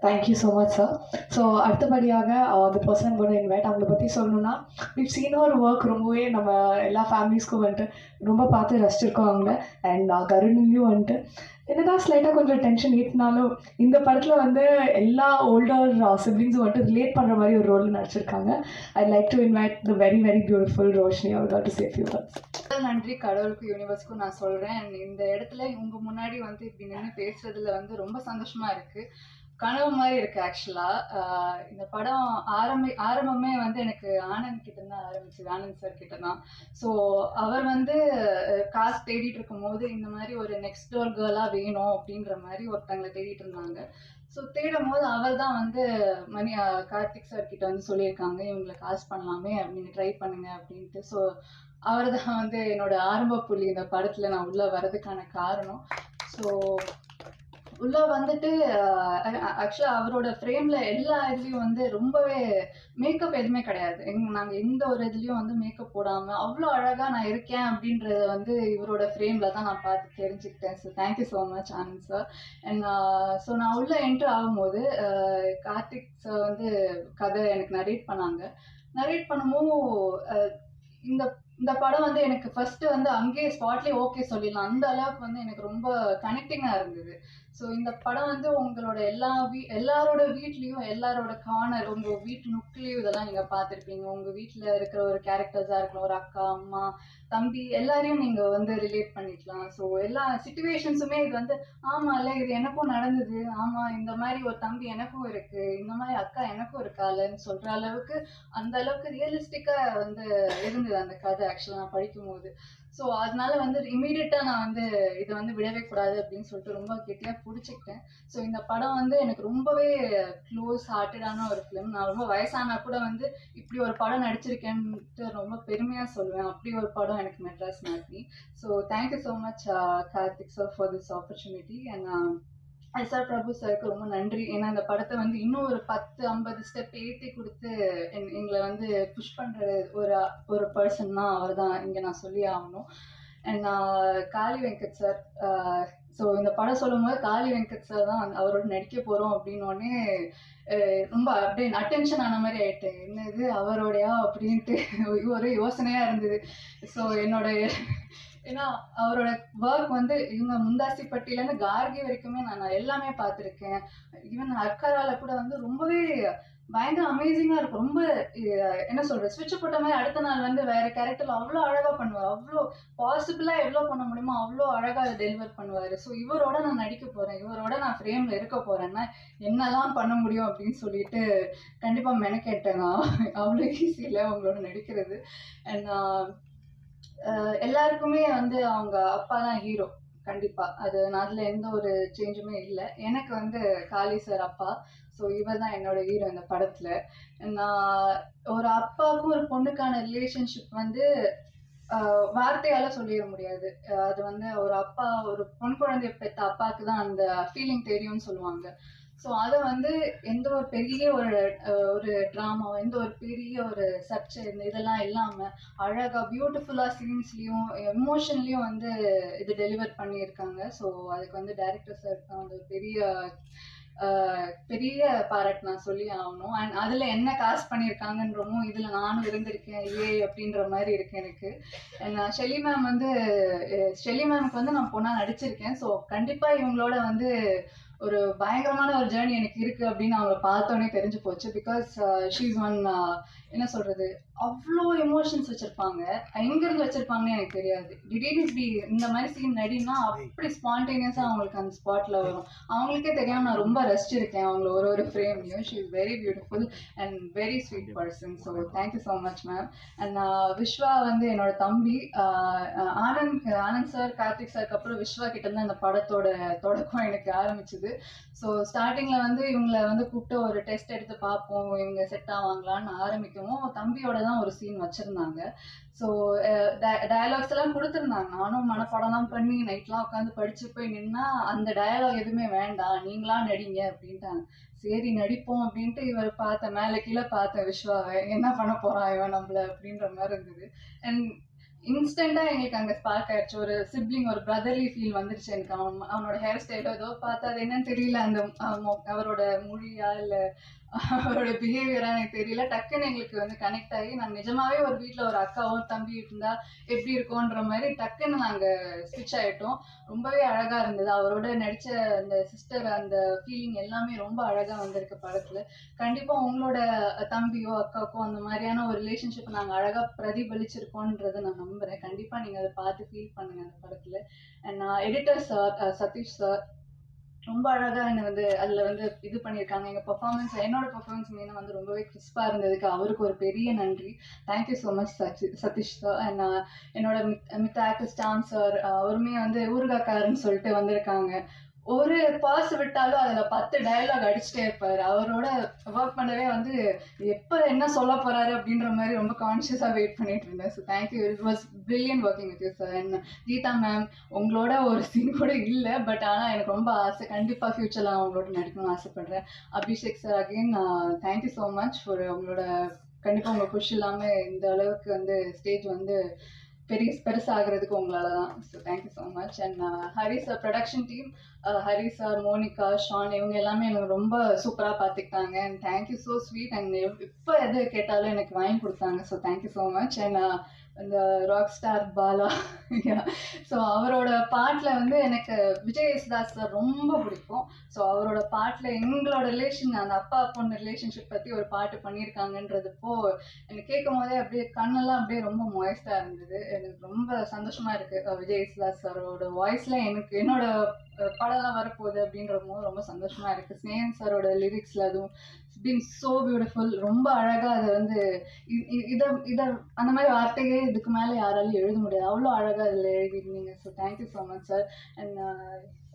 Thank you so much sir. So அடுத்தபடியாக the person I'm going to invite, அவங்கள பற்றி சொல்லணும்னா we've seen her work. ரொம்பவே நம்ம எல்லா ஃபேமிலிஸ்க்கும் வந்துட்டு ரொம்ப பார்த்து ரசிச்சிருக்கோம் அவங்கள. அண்ட் கருணிலையும் வந்துட்டு என்னதான் ஸ்லைட்டாக கொஞ்சம் டென்ஷன் ஏற்றினாலும் இந்த படத்தில் வந்து எல்லா ஓல்டர் சிப்ளிங்ஸும் வந்துட்டு ரிலேட் பண்ணுற மாதிரி ஒரு ரோல் நடிச்சிருக்காங்க. ஐ like to invite the very very beautiful Roshini அவர்கள் டு சே ஃபியூ வேர்ட்ஸ். நன்றி கடவுளுக்கு யூனிவர்ஸ்க்கும் நான் சொல்கிறேன். இந்த இடத்துல உங்கள் முன்னாடி வந்து இப்படி நின்று பேசுறதுல வந்து ரொம்ப சந்தோஷமாக இருக்குது. கனவு மாதிரி இருக்கு ஆக்சுவலாக. இந்த படம் ஆரம்பமே வந்து எனக்கு ஆனந்த் கிட்ட தான் ஆரம்பிச்சது, ஆனந்த் சார் கிட்ட தான். ஸோ அவர் வந்து காசு தேடிட்டு இருக்கும்போது இந்த மாதிரி ஒரு நெக்ஸ்ட் டோர் கேர்ளாக வேணும் அப்படின்ற மாதிரி ஒருத்தங்களை தேடிட்டு இருந்தாங்க. ஸோ தேடும் போது அவர் தான் வந்து கார்த்திக் சார் கிட்ட வந்து சொல்லியிருக்காங்க, இவங்களை காசு பண்ணலாமே அப்படின்னு ட்ரை பண்ணுங்க அப்படின்ட்டு. ஸோ அவர் தான் வந்து என்னோட ஆரம்ப புள்ளி இந்த படத்தில் நான் உள்ளே வர்றதுக்கான காரணம். ஸோ உள்ளே வந்துட்டு ஆக்சுவலாக அவரோட ஃப்ரேமில் எல்லா இதுலேயும் வந்து ரொம்பவே மேக்கப் எதுவுமே கிடையாது. நாங்கள் எந்த ஒரு இதுலேயும் வந்து மேக்கப் போடாமல் அவ்வளோ அழகாக நான் இருக்கேன் அப்படின்றத வந்து இவரோட ஃப்ரேமில் தான் நான் பார்த்து தெரிஞ்சுக்கிட்டேன். So thank you so much Anand sir. And so நான் உள்ளே என்ட்ரு ஆகும்போது கார்த்திக் சார் வந்து கதை எனக்கு நரேட் பண்ணாங்க. நரேட் பண்ணும்போது இந்த இந்த படம் வந்து எனக்கு ஃபர்ஸ்ட் வந்து அங்கேயே ஸ்பாட்லேயே ஓகே சொல்லிடலாம், அந்த அளவுக்கு வந்து எனக்கு ரொம்ப கனெக்டிங்காக இருந்தது. ஸோ இந்த படம் வந்து உங்களோட எல்லாரோட வீட்லேயும் எல்லாரோட கார்னர், உங்கள் வீட்டு நுட்லேயும் இதெல்லாம் நீங்கள் பார்த்துருப்பீங்க. உங்கள் வீட்டில் இருக்கிற ஒரு கேரக்டர்ஸாக இருக்கலாம், ஒரு அக்கா, அம்மா, தம்பி, எல்லாரையும் நீங்கள் வந்து ரிலேட் பண்ணிக்கலாம். ஸோ எல்லா சிச்சுவேஷன்ஸுமே இது வந்து ஆமாம் இல்லை இது எனக்கும் நடந்தது, ஆமாம் இந்த மாதிரி ஒரு தம்பி எனக்கும் இருக்குது, இந்த மாதிரி அக்கா எனக்கும் இருக்காளன்னு சொல்கிற அளவுக்கு அந்த அளவுக்கு ரியலிஸ்டிக்காக வந்து இருந்தது அந்த கதை ஆக்சுவலாக நான் படிக்கும்போது. ஸோ அதனால வந்து இமீடியட்டாக நான் வந்து இதை வந்து விடவே கூடாது அப்படின்னு சொல்லிட்டு ரொம்ப கெட்டியாக பிடிச்சிக்கிட்டேன். ஸோ இந்த படம் வந்து எனக்கு ரொம்பவே க்ளோஸ் ஹார்ட்டடான ஒரு ஃபிலிம். நான் ரொம்ப வயசானா கூட வந்து இப்படி ஒரு படம் நடிச்சிருக்கேன்ட்டு ரொம்ப பெருமையாக சொல்லுவேன். அப்படி ஒரு படம் எனக்கு Madras matinee. So thank you so much Karthik sir for this opportunity. And sir Prabhu சாருக்கு ரொம்ப நன்றி. ஏன்னா இந்த படத்தை வந்து இன்னும் ஒரு 10-50 ஸ்டெப் ஏற்றி கொடுத்து எங்களை வந்து புஷ் பண்ணுற ஒரு பர்சன் தான் அவர் தான் இங்கே நான் சொல்லி ஆகணும். And Kali Venkat sir, so இந்த படம் சொல்லும் போது காளி வெங்கட் சார் தான் அவரோட நடிக்க போகிறோம் அப்படின்னோடனே ரொம்ப அப்படியே அட்டென்ஷன் ஆன மாதிரி ஆயிட்டேன். என்னது அவரோடையா அப்படின்ட்டு ஒரு யோசனையாக இருந்தது. ஸோ ஏன்னா அவரோட ஒர்க் வந்து இவங்க முந்தாசிப்பட்டியிலேருந்து கார்கி வரைக்குமே நான் எல்லாமே பார்த்துருக்கேன். ஈவன் அர்க்கரால கூட வந்து ரொம்பவே பயங்கர அமேசிங்காக இருக்கும். ரொம்ப என்ன சொல்கிறது, ஸ்விட்ச் போட்ட மாதிரி அடுத்த நாள் வந்து வேறு கேரக்டரில் அவ்வளோ அழகாக பண்ணுவார். அவ்வளோ பாசிபிளாக எவ்வளோ பண்ண முடியுமோ அவ்வளோ அழகாக அதை டெலிவர் பண்ணுவார். ஸோ இவரோட நான் நடிக்க போகிறேன், இவரோட நான் ஃப்ரேமில் இருக்க போகிறேன்னா என்னெல்லாம் பண்ண முடியும் அப்படின்னு சொல்லிட்டு கண்டிப்பாக மெனக்கேட்டேன். நான் அவ்வளோ ஈஸி இல்லை அவங்களோட நடிக்கிறது. அண்ட் எல்லாருக்குமே வந்து அவங்க அப்பா தான் ஹீரோ, கண்டிப்பாக. அதில் எந்த ஒரு சேஞ்சுமே இல்லை. எனக்கு வந்து காளி சார் அப்பா. ஸோ இவர் தான் என்னோட ஹீரோ இந்த படத்தில். நான் ஒரு அப்பாவுக்கும் ஒரு பொண்ணுக்கான ரிலேஷன்ஷிப் வந்து வார்த்தையால் சொல்லிட முடியாது. அது வந்து ஒரு அப்பா ஒரு பொன் குழந்தைய பெற்ற அப்பாவுக்கு தான் அந்த ஃபீலிங் தெரியும்னு சொல்லுவாங்க. ஸோ அதை வந்து எந்த ஒரு பெரிய ஒரு ட்ராமா, எந்த ஒரு பெரிய ஒரு சர்ச்சை இதெல்லாம் இல்லாமல் அழகாக பியூட்டிஃபுல்லாக சீன்ஸ்லேயும் எமோஷன்லேயும் வந்து இது டெலிவர் பண்ணியிருக்காங்க. ஸோ அதுக்கு வந்து டைரக்டர் சார் தான் வந்து பெரிய பாராட்டு நான் சொல்லி ஆகணும். அண்ட் அதில் என்ன காசு பண்ணியிருக்காங்கன்றமும் இதில் நானும் இருந்திருக்கேன் அப்படின்ற மாதிரி இருக்கு எனக்கு. நான் ஷெல்லி மேமுக்கு வந்து நான் பொண்ணாக நடிச்சிருக்கேன். ஸோ கண்டிப்பாக இவங்களோட வந்து ஒரு பயங்கரமான ஒரு ஜேர்னி எனக்கு இருக்குது அப்படின்னு அவங்கள பார்த்தோன்னே தெரிஞ்சு போச்சு. பிகாஸ் ஷீஸ் ஒன் என்ன சொல்கிறது, அவ்வளோ எமோஷன்ஸ் வச்சுருப்பாங்க. எங்கேருந்து வச்சுருப்பாங்கன்னு எனக்கு தெரியாது. திடீர்னு இப்படி இந்த மாதிரி சீன் நடினா அப்படி ஸ்பான்டேனியஸாக அவங்களுக்கு அந்த ஸ்பாட்டில் வரும். அவங்களுக்கே தெரியாமல் நான் ரொம்ப ரசிச்சிருக்கேன் அவங்கள ஒரு ஃப்ரேம்லையும். She is very beautiful and very sweet person. So thank you so much ma'am. And Viswa வந்து என்னோட தம்பி. ஆனந்த் சார், கார்த்திக் சாருக்கு அப்புறம் விஸ்வா கிட்ட தான் இந்த படத்தோட தொடக்கம் எனக்கு ஆரம்பிச்சுது. ஸோ ஸ்டார்டிங்கில் வந்து இவங்களை வந்து கூப்பிட்டு ஒரு டெஸ்ட் எடுத்து பார்ப்போம், இவங்க செட் ஆவாங்களான்னு ஆரம்பிக்கவும் தம்பியோட தான் ஒரு சீன் வச்சுருந்தாங்க. ஸோ டயலாக்ஸ் எல்லாம் கொடுத்துருந்தாங்க. நானும் மனப்பாடம்லாம் பண்ணி நைட்லாம் உட்காந்து படித்து போய் நின்னா அந்த டயலாக் எதுவுமே வேண்டாம், நீங்களா நடிங்க அப்படின்ட்டாங்க. சரி நடிப்போம் அப்படின்ட்டு இவர் பார்த்தேன், மேலே கீழே பார்த்தேன் விஸ்வாவை, என்ன பண்ண போகிறான் இவன் நம்மள அப்படின்ற மாதிரி இருந்தது. அண்ட் இன்ஸ்டண்ட்டாக எங்களுக்கு அங்கே ஸ்பார்க் ஆயிடுச்சு. ஒரு சிப்ளிங், ஒரு பிரதர்லி ஃபீல் வந்துருச்சு எனக்கு. அவனோட ஹேர் ஸ்டைலோ ஏதோ பார்த்தா அது என்னன்னு தெரியல, அந்த அவரோட மொழியா இல்லை அவரோட பிஹேவியரா எனக்கு தெரியல. டக்குன்னு எங்களுக்கு வந்து கனெக்ட் ஆகி நாங்கள் நிஜமாவே ஒரு வீட்டில் ஒரு அக்காவோ தம்பி இருந்தா எப்படி இருக்கோன்ற மாதிரி டக்குன்னு நாங்கள் ஸ்விட்ச் ஆகிட்டோம். ரொம்பவே அழகாக இருந்தது. அவரோட நடித்த அந்த சிஸ்டர் அந்த ஃபீலிங் எல்லாமே ரொம்ப அழகாக வந்திருக்கு படத்தில். கண்டிப்பாக உங்களோட தம்பியோ அக்காவுக்கோ அந்த மாதிரியான ஒரு ரிலேஷன்ஷிப் நாங்கள் அழகாக பிரதிபலிச்சிருக்கோன்றதை நான் நம்புகிறேன். கண்டிப்பாக நீங்கள் அதை பார்த்து ஃபீல் பண்ணுங்கள் அந்த படத்தில். And editor sir, Sathish sir, ரொம்ப அழகாக என்னை வந்து அதில் வந்து இது பண்ணியிருக்காங்க. எங்கள் பர்ஃபார்மன்ஸ், என்னோட பர்ஃபார்மன்ஸ் மெயினாக வந்து ரொம்பவே கிறிஸ்பாக இருந்ததுக்கு அவருக்கு ஒரு பெரிய நன்றி. Thank you so much Sathish sir. And என்னோட மித்த ஆக்டர் ஸ்டாம் சார், அவருமே வந்து ஊர்காக்காரன்னு சொல்லிட்டு வந்திருக்காங்க. ஒரு பாஸ் விட்டாலும் அதில் 10 டயலாக் அடிச்சுட்டே இருப்பார். அவரோட ஒர்க் பண்ணவே வந்து எப்போ என்ன சொல்ல போகிறாரு அப்படின்ற மாதிரி ரொம்ப கான்ஷியஸாக வெயிட் பண்ணிட்டு இருந்தேன். So thank you, it was brilliant working with you sir. And Geetha ma'am, உங்களோட ஒரு சீன் கூட இல்லை, பட் ஆனால் எனக்கு ரொம்ப ஆசை, கண்டிப்பாக ஃப்யூச்சரில் அவங்களோட நடிக்கணும்னு ஆசைப்பட்றேன். Abhishek sir, again thank you so much for உங்களோட கண்டிப்பாக உங்கள் புஷ் இல்லாமல் இந்த அளவுக்கு வந்து ஸ்டேஜ் வந்து பெருசாகிறதுக்கு உங்களால தான். So thank you so much. And Hari sir, production team, Hari sir, Monica, Shaan, இவங்க எல்லாமே எனக்கு ரொம்ப சூப்பராக பார்த்துக்கிட்டாங்க. And thank you so sweet. And எப்போ எது கேட்டாலும் எனக்கு வாங்கி கொடுத்தாங்க. So thank you so much. And இந்த ராக் ஸ்டார் பாலா, ஸோ அவரோட பாட்டில் வந்து எனக்கு விஜய் யேசுதாஸ் சார் ரொம்ப பிடிக்கும். ஸோ அவரோட பாட்டில் எங்களோட ரிலேஷன், அந்த அப்பா பொண்ணு ரிலேஷன்ஷிப் பற்றி ஒரு பாட்டு பண்ணியிருக்காங்கன்றதுப்போ எனக்கு கேட்கும் போதே அப்படியே கண்ணெல்லாம் அப்படியே ரொம்ப மாய்ஸ்டாக இருந்தது. எனக்கு ரொம்ப சந்தோஷமாக இருக்குது. விஜய் யேசுதாஸ் சாரோட வாய்ஸில் எனக்கு என்னோட படம்லாம் வரப்போகுது அப்படின்ற போது ரொம்ப சந்தோஷமாக இருக்குது. ஸ்னேகன் சாரோட லிரிக்ஸில் அதுவும் பீன் ஸோ பியூட்டிஃபுல். ரொம்ப அழகாக அதை வந்து இதை அந்த மாதிரி வார்த்தையே இதுக்கு மேலே யாராலையும் எழுத முடியாது, அவ்வளோ அழகாக அதில் எழுதிருந்தீங்க. So thank you so much sir. And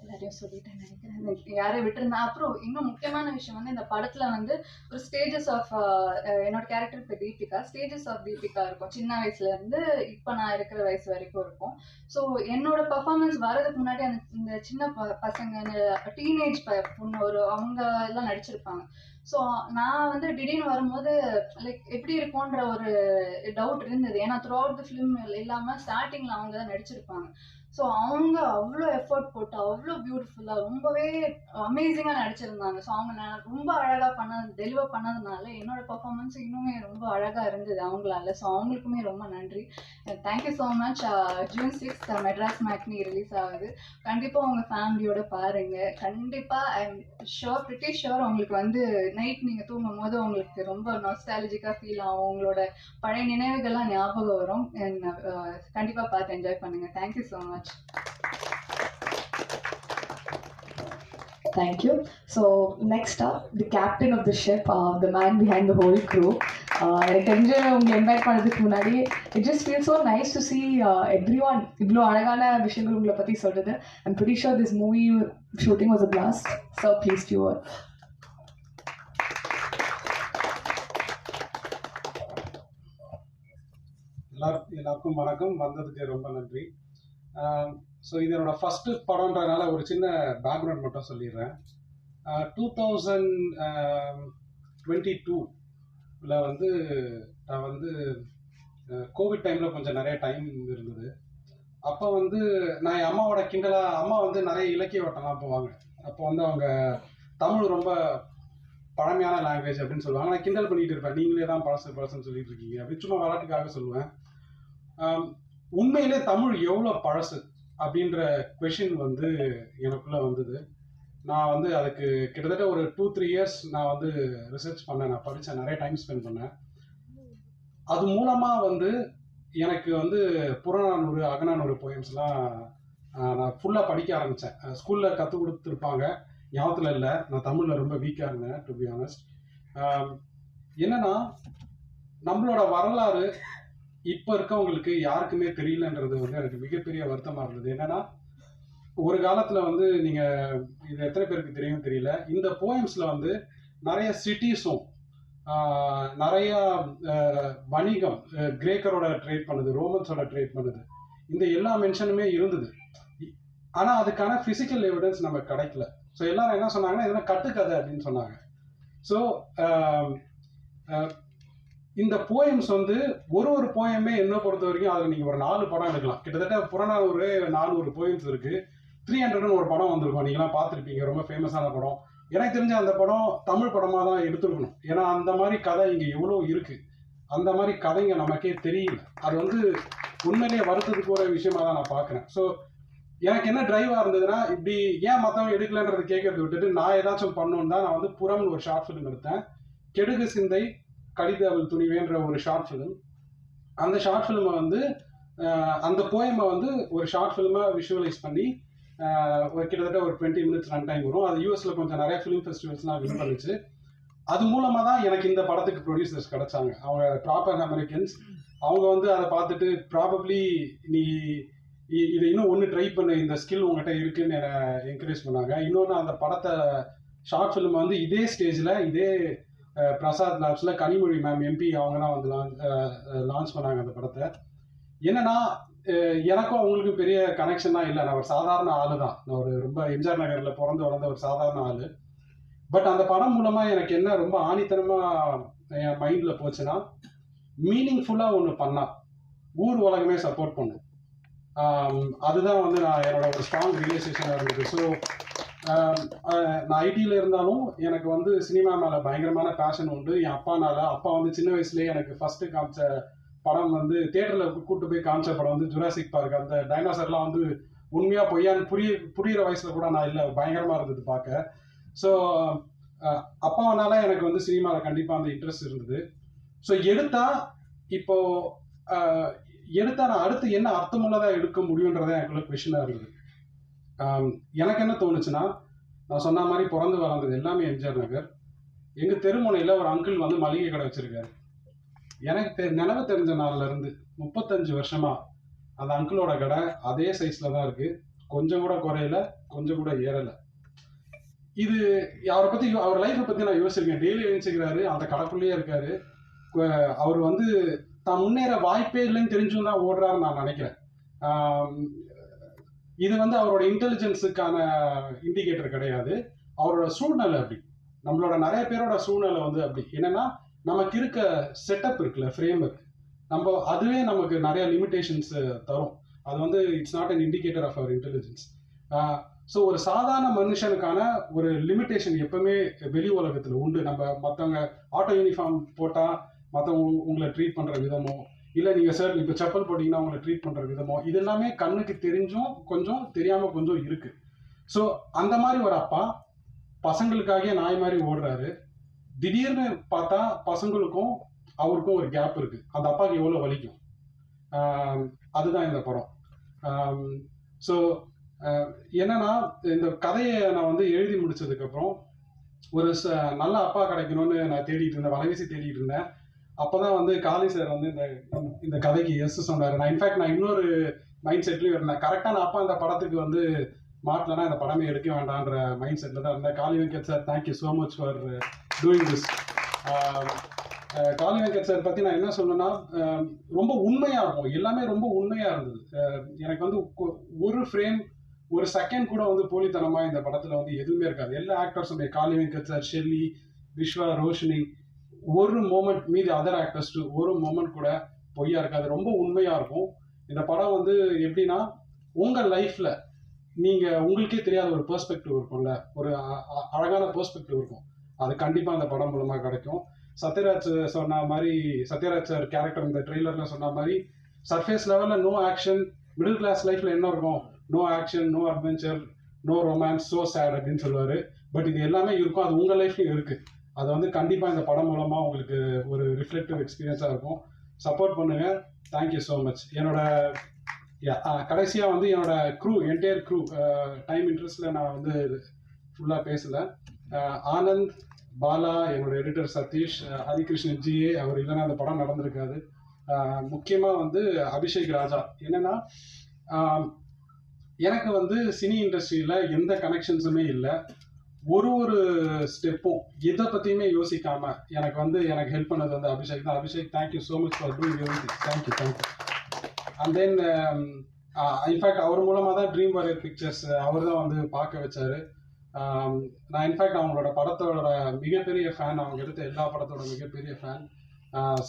எல்லாரையும் சொல்லிட்டேன் நினைக்கிறேன், யாரையும் விட்டுருந்தேன். அப்புறம் இன்னும் முக்கியமான விஷயம் வந்து இந்த படத்தில் வந்து ஒரு ஸ்டேஜஸ் ஆஃப் என்னோட கேரக்டர் இப்போ தீபிகா, ஸ்டேஜஸ் ஆஃப் தீபிகா இருக்கும். சின்ன வயசுலேருந்து இப்போ நான் இருக்கிற வயசு வரைக்கும் இருக்கும். ஸோ என்னோட பர்ஃபார்மன்ஸ் வரதுக்கு முன்னாடி அந்த இந்த சின்ன பசங்க, டீனேஜ் பொண்ணு அவங்க எல்லாம் நடிச்சிருப்பாங்க. ஸோ நான் வந்து திடீர்னு வரும்போது லைக் எப்படி இருக்கும்ன்ற ஒரு டவுட் இருந்தது. ஏன்னா த்ரூ அவுட் த ஃபிலிம் இல்லாமல் ஸ்டார்டிங்கில் அவங்க தான் நடிச்சிருப்பாங்க. ஸோ அவங்க அவ்வளோ எஃபர்ட் போட்டு அவ்வளோ பியூட்டிஃபுல்லாக ரொம்பவே அமேசிங்காக நடிச்சிருந்தாங்க. ஸோ அவங்க நான் ரொம்ப அழகாக டெலிவர் பண்ணதுனால என்னோட பர்ஃபார்மன்ஸ் இன்னுமே ரொம்ப அழகாக இருந்தது அவங்களால. ஸோ அவங்களுக்குமே ரொம்ப நன்றி. Thank you so much. June 6th Madras matinee release ஆகுது. கண்டிப்பாக உங்கள் ஃபேமிலியோட பாருங்கள். கண்டிப்பாக I am sure, pretty sure உங்களுக்கு வந்து நைட் நீங்கள் தூங்கும் போது உங்களுக்கு ரொம்ப நாஸ்டாலஜிக்காக ஃபீல் ஆகும், உங்களோட பழைய நினைவுகள்லாம் ஞாபகம் வரும். கண்டிப்பாக பார்த்து என்ஜாய் பண்ணுங்கள். Thank you so much. Thank you. So next up, the captain of the ship, the man behind the whole crew. எனக்கு தெரிஞ்சு உங்களை இன்வைட் பண்ணதுக்கு முன்னாடி it just feels so nice to see everyone இவ்வளோ அழகான விஷயங்கள் உங்களை பற்றி சொல்கிறது. I'm pretty sure this movie shooting was a blast. So please do it. எல்லாருக்கும் வணக்கம். வந்ததுக்கு ரொம்ப நன்றி. ஸோ இது என்னோட ஃபஸ்ட்டு படம்ன்றதுனால ஒரு சின்ன பேக்ரவுண்ட் மட்டும் சொல்லிடுறேன். 2022 வந்து நான் வந்து கோவிட் டைமில் கொஞ்சம் நிறைய டைம் இருந்தது. அப்போ வந்து நான் என் அம்மாவோட அம்மா வந்து நிறைய இலக்கிய வட்டம்லாம் போவாங்க. அப்போ வந்து அவங்க தமிழ் ரொம்ப பழமையான லாங்குவேஜ் அப்படின்னு சொல்லுவாங்க. நான் கிண்டல் பண்ணிகிட்டு இருப்பேன், நீங்களே தான் பழசுன்னு சொல்லிட்டு இருக்கீங்க அப்படின்னு சும்மா விளையாட்டுக்காக சொல்லுவேன். உண்மையிலே தமிழ் எவ்வளோ பழசு அப்படின்ற கொஷின் வந்து எனக்குள்ளே வந்தது. நான் வந்து அதுக்கு கிட்டத்தட்ட ஒரு 2-3 இயர்ஸ் நான் வந்து ரிசர்ச் பண்ணேன், நான் படித்தேன், நிறைய டைம் ஸ்பெண்ட் பண்ணேன். அது மூலமாக வந்து எனக்கு வந்து புறநானூறு, அகநானூறு போயம்ஸ்லாம் நான் ஃபுல்லாக படிக்க ஆரம்பித்தேன். ஸ்கூலில் கற்றுக் கொடுத்துருப்பாங்க, ஞாபகத்தில் இல்லை. நான் தமிழில் ரொம்ப வீக்காக இருந்தேன் டு பி ஆனஸ்ட். என்னென்னா நம்மளோட வரலாறு இப்போ இருக்கவங்களுக்கு யாருக்குமே தெரியலன்றது வந்து எனக்கு மிகப்பெரிய வருத்தமாக இருந்தது. என்னென்னா ஒரு காலத்தில் வந்து நீங்கள் இது எத்தனை பேருக்கு தெரியும் தெரியல, இந்த போயம்ஸில் வந்து நிறைய சிட்டிஸும் நிறையா வணிகம், கிரேக்கரோட ட்ரேட் பண்ணுது, ரோமன்ஸோட ட்ரேட் பண்ணுது, இந்த எல்லா மென்ஷனுமே இருந்தது. ஆனால் அதுக்கான ஃபிசிக்கல் எவிடன்ஸ் நமக்கு கிடைக்கல. ஸோ எல்லாரும் என்ன சொன்னாங்கன்னா இதெல்லாம் கட்டுக்கதை அப்படின்னு சொன்னாங்க. ஸோ இந்த போயம்ஸ் வந்து ஒரு போயமே என்ன பொறுத்த வரைக்கும் அதில் நீங்கள் ஒரு 4 படம் எடுக்கலாம். கிட்டத்தட்ட புறநானூறு 400 போயம்ஸ் இருக்குது. 300ன்னு ஒரு படம் வந்திருக்கும், நீங்களாம் பார்த்துருப்பீங்க, ரொம்ப ஃபேமஸான படம். எனக்கு தெரிஞ்ச அந்த படம் தமிழ் படமாக தான் எடுத்துருக்கணும். ஏன்னா அந்த மாதிரி கதை இங்கே எவ்வளோ இருக்குது, அந்த மாதிரி கதைங்க நமக்கே தெரியல. அது வந்து உண்மையிலேயே வருத்தத்துக்கு ஒரு விஷயமாக தான் நான் பார்க்குறேன். ஸோ எனக்கு என்ன டிரைவாக இருந்ததுன்னா, இப்படி ஏன் மற்றவங்க எடுக்கலன்றது கேட்கறத விட்டுட்டு நான் ஏதாச்சும் பண்ணணுன்னு தான் நான் வந்து புறம்னு ஒரு ஷார்ட் ஃபிலிம் எடுத்தேன். கெடுகு சிந்தை கடிதவள் துணிவேன்ற ஒரு ஷார்ட் ஃபிலிம். அந்த ஷார்ட் ஃபிலிமை வந்து அந்த போயமை வந்து ஒரு ஷார்ட் ஃபிலிமாக விஷுவலைஸ் பண்ணி ஒரு கிட்டத்தட்ட ஒரு 20 மினிட்ஸ் ரன் டைம் வரும். அது யூஎஸில் கொஞ்சம் நிறைய ஃபிலிம் ஃபெஸ்டிவல்ஸ்லாம் வின் பண்ணுச்சு. அது மூலமாக தான் எனக்கு இந்த படத்துக்கு ப்ரொடியூசர்ஸ் கிடைச்சாங்க. அவங்க ப்ராப்பர் அமெரிக்கன்ஸ். அவங்க வந்து அதை பார்த்துட்டு ப்ராபப்ளி நீ இதை இன்னும் ஒன்று ட்ரை பண்ணு, இந்த ஸ்கில் உங்கள்கிட்ட இருக்குன்னு என்னை என்கரேஜ் பண்ணாங்க. இன்னொன்று அந்த படத்தை ஷார்ட் ஃபிலிம் வந்து இதே ஸ்டேஜில் இதே பிரசாத் லேப்ஸில் கனிமொழி மேம் எம்பி அவங்க தான் வந்து லான்ச் பண்ணாங்க அந்த படத்தை. என்னன்னா எனக்கும் அவங்களுக்கும் பெரிய கனெக்ஷன்லாம் இல்லை. நான் ஒரு சாதாரண ஆள் தான். நான் ஒரு ரொம்ப எம்ஜிஆர் நகரில் பிறந்து வளர்ந்த ஒரு சாதாரண ஆள். பட் அந்த படம் மூலமாக எனக்கு என்ன ரொம்ப ஆணித்தனமாக என் மைண்டில் போச்சுன்னா, மீனிங்ஃபுல்லாக ஒன்று பண்ணா ஊர் உலகமே சப்போர்ட் பண்ணும். அதுதான் வந்து நான் என்னோட ஒரு ஸ்ட்ராங் ரியலைசேஷனாக இருந்தது. ஸோ நான் ஐடியில் இருந்தாலும் எனக்கு வந்து சினிமா மேலே பயங்கரமான பேஷன் உண்டு. என் அப்பா வந்து சின்ன வயசுலேயே எனக்கு ஃபஸ்ட்டு காமிச்ச படம் வந்து தியேட்டரில் கூப்பிட்டு போய் காமிச்ச படம் வந்து ஜுராசிக் பார்க். அந்த டைனோசர்லாம் வந்து உண்மையாக பொய்யான்னு புரியிற வயசில் கூட நான் இல்லை, பயங்கரமாக இருந்தது பார்க்க. ஸோ அப்பாவனால எனக்கு வந்து சினிமாவில் கண்டிப்பாக அந்த இன்ட்ரெஸ்ட் இருந்தது. ஸோ எடுத்தா நான் அடுத்து என்ன அர்த்தமுள்ளதாக எடுக்க முடியுன்றதை எனக்குள்ள கொஷினாக இருந்தது. எனக்கு என்ன தோணுச்சுன்னா, நான் சொன்ன மாதிரி பிறந்து வளர்ந்தது எல்லாமே எம்ஜிஆர் நகர். எங்கள் தெருமுனையில் ஒரு அங்கிள் வந்து மளிகை கடை வச்சுருக்காரு. எனக்கு நினைவு தெரிஞ்ச நாள்லேருந்து 35 வருஷமா அந்த அங்கிளோட கடை அதே சைஸில் தான் இருக்குது. கொஞ்சம் கூட குறையல, கொஞ்சம் கூட ஏறலை. இது அவர் லைஃப்பை பற்றி நான் யோசிச்சிருக்கேன். டெய்லி யோசிக்கிறாரு, அந்த கடைக்குள்ளேயே இருக்காரு. அவர் வந்து தான் முன்னேற வாய்ப்பே இல்லைன்னு தெரிஞ்சும் தான் ஓடுறாருன்னு நான் நினைக்கிறேன். இது வந்து அவரோட இன்டெலிஜென்ஸுக்கான இண்டிகேட்டர் கிடையாது. அவரோட சூழ்நிலை அப்படி. நம்மளோட நிறைய பேரோட சூழ்நிலை வந்து அப்படி. என்னன்னா, நமக்கு இருக்க செட்டப் இருக்குல்ல, ஃப்ரேம் ஒர்க், அதுவே நமக்கு நிறைய லிமிடேஷன்ஸ் தரும். அது வந்து it's not an indicator of our intelligence. So ஒரு சாதாரண மனுஷனுக்கான ஒரு லிமிட்டேஷன் எப்பவுமே வெளி உலகத்தில் உண்டு. நம்ம மற்றவங்க ஆட்டோ யூனிஃபார்ம் போட்டால் மற்றவங்க உங்களை ட்ரீட் பண்ணுற விதமோ, இல்லை நீங்கள் சார் இப்போ செப்பல் போட்டிங்கன்னா உங்களை ட்ரீட் பண்ணுற விதமோ, இது எல்லாமே கண்ணுக்கு தெரிஞ்சும் கொஞ்சம் தெரியாமல் கொஞ்சம் இருக்குது. ஸோ அந்த மாதிரி ஒரு அப்பா பசங்களுக்காக நாய் மாதிரி ஓடுறாரு. திடீர்னு பார்த்தா பசங்களுக்கும் அவருக்கும் ஒரு கேப் இருக்குது. அந்த அப்பாவுக்கு எவ்வளோ வலிக்கும். அதுதான் இந்த படம். ஸோ என்னன்னா, இந்த கதையை நான் வந்து எழுதி முடிச்சதுக்கப்புறம் ஒரு நல்ல அப்பா கிடைக்கணும்னு நான் தேடிட்டு இருந்தேன், வலைவீசி தேடிட்டு இருந்தேன். அப்போ தான் வந்து காளி சார் வந்து இந்த கதைக்கு எஸ் சொன்னார். நான் இன்ஃபேக்ட் நான் இன்னொரு மைண்ட் செட்லேயும் இருந்தேன். கரெக்டான அப்பா இந்த படத்துக்கு வந்து மாட்டலன்னா இந்த படமே எடுக்க வேண்டான்ற மைண்ட் செட்டில் தான் இருந்தேன். Kali Venkat sir, thank you so much for doing this. Kali Venkat sir பற்றி நான் என்ன சொல்லணும்னா, ரொம்ப உண்மையாக இருக்கும், எல்லாமே ரொம்ப உண்மையாக இருந்தது. எனக்கு வந்து ஒரு ஃப்ரேம், ஒரு செகண்ட் கூட வந்து போலித்தனமாக இந்த படத்தில் வந்து எதுவுமே இருக்காது. எல்லா ஆக்டர்ஸுமே, காளி வெங்கட் சார், ஷெல்லி, விஸ்வா, ரோஷினி, ஒரு மோமெண்ட், மீதி அதர் ஆக்டர்ஸ் ஒரு மோமெண்ட் கூட பொய்யா இருக்காது. ரொம்ப உண்மையாக இருக்கும். இந்த படம் வந்து எப்படின்னா, உங்கள் லைஃப்பில் நீங்கள் உங்களுக்கே தெரியாத ஒரு பெர்ஸ்பெக்டிவ் இருக்கும்ல, ஒரு அழகான பெர்ஸ்பெக்டிவ் இருக்கும். அது கண்டிப்பாக அந்த படம் மூலமாக கிடைக்கும். சத்யராஜ் சொன்ன மாதிரி, சத்யராஜ் சார் கேரக்டர் இந்த ட்ரெய்லரில் சொன்ன மாதிரி, சர்ஃபேஸ் லெவலில் நோ ஆக்ஷன், மிடில் கிளாஸ் லைஃப்பில் என்ன இருக்கும், no action, no adventure, no romance, so sad அப்படின்னு சொல்லுவார். பட் இது எல்லாமே இருக்கும். அது உங்கள் லைஃப்லையும் இருக்குது. அது வந்து கண்டிப்பாக இந்த படம் மூலமாக உங்களுக்கு ஒரு ரிஃப்ளெக்டிவ் எக்ஸ்பீரியன்ஸாக இருக்கும். சப்போர்ட் பண்ணுங்கள். Thank you so much. என்னோட கடைசியாக வந்து என்னோட என்டையர் க்ரூ டைம் இன்ட்ரெஸ்ட்டில் நான் வந்து ஃபுல்லாக பேசலை. ஆனந்த், பாலா, என்னோட எடிட்டர் சதீஷ், ஹரிகிருஷ்ணன் ஜிஏ, அவர் இல்லைன்னா அந்த படம் நடந்திருக்காது. முக்கியமாக வந்து அபிஷேக் ராஜா. என்னென்னா, எனக்கு வந்து சினி இண்டஸ்ட்ரியில் எந்த கனெக்ஷன்ஸுமே இல்லை. ஒரு ஸ்டெப்பும் எதை பற்றியுமே யோசிக்காமல் எனக்கு ஹெல்ப் பண்ணது வந்து அபிஷேக் தான். Abhishek, thank you so much for doing everything. Thank you. And then in fact அவர் மூலமாக தான் ட்ரீம் வாரியர் பிக்சர்ஸ் அவர் தான் வந்து பார்க்க வச்சார். நான் இன்ஃபேக்ட் அவங்களோட படத்தோட மிகப்பெரிய ஃபேன். அவங்க எடுத்த எல்லா படத்தோட மிகப்பெரிய ஃபேன்.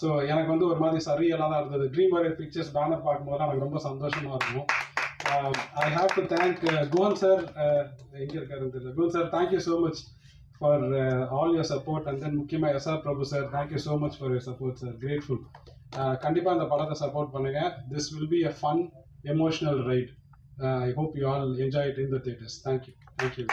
ஸோ எனக்கு வந்து ஒரு மாதிரி சரியெல்லாம் தான் இருந்தது. ட்ரீம் வாரியர் பிக்சர்ஸ் பேனர் பார்க்கும்போது எனக்கு ரொம்ப சந்தோஷமாக இருக்கும். I have to thank Gohan sir. Gohan sir, thank you so much for all your support. And then முக்கியமாக SR Prabhu sir, thank you so much for your support sir. Grateful. கண்டிப்பாக இந்த படத்தை சப்போர்ட் பண்ணுங்க. This will be a fun, emotional ride. I hope you all enjoy it in the theaters. Thank you.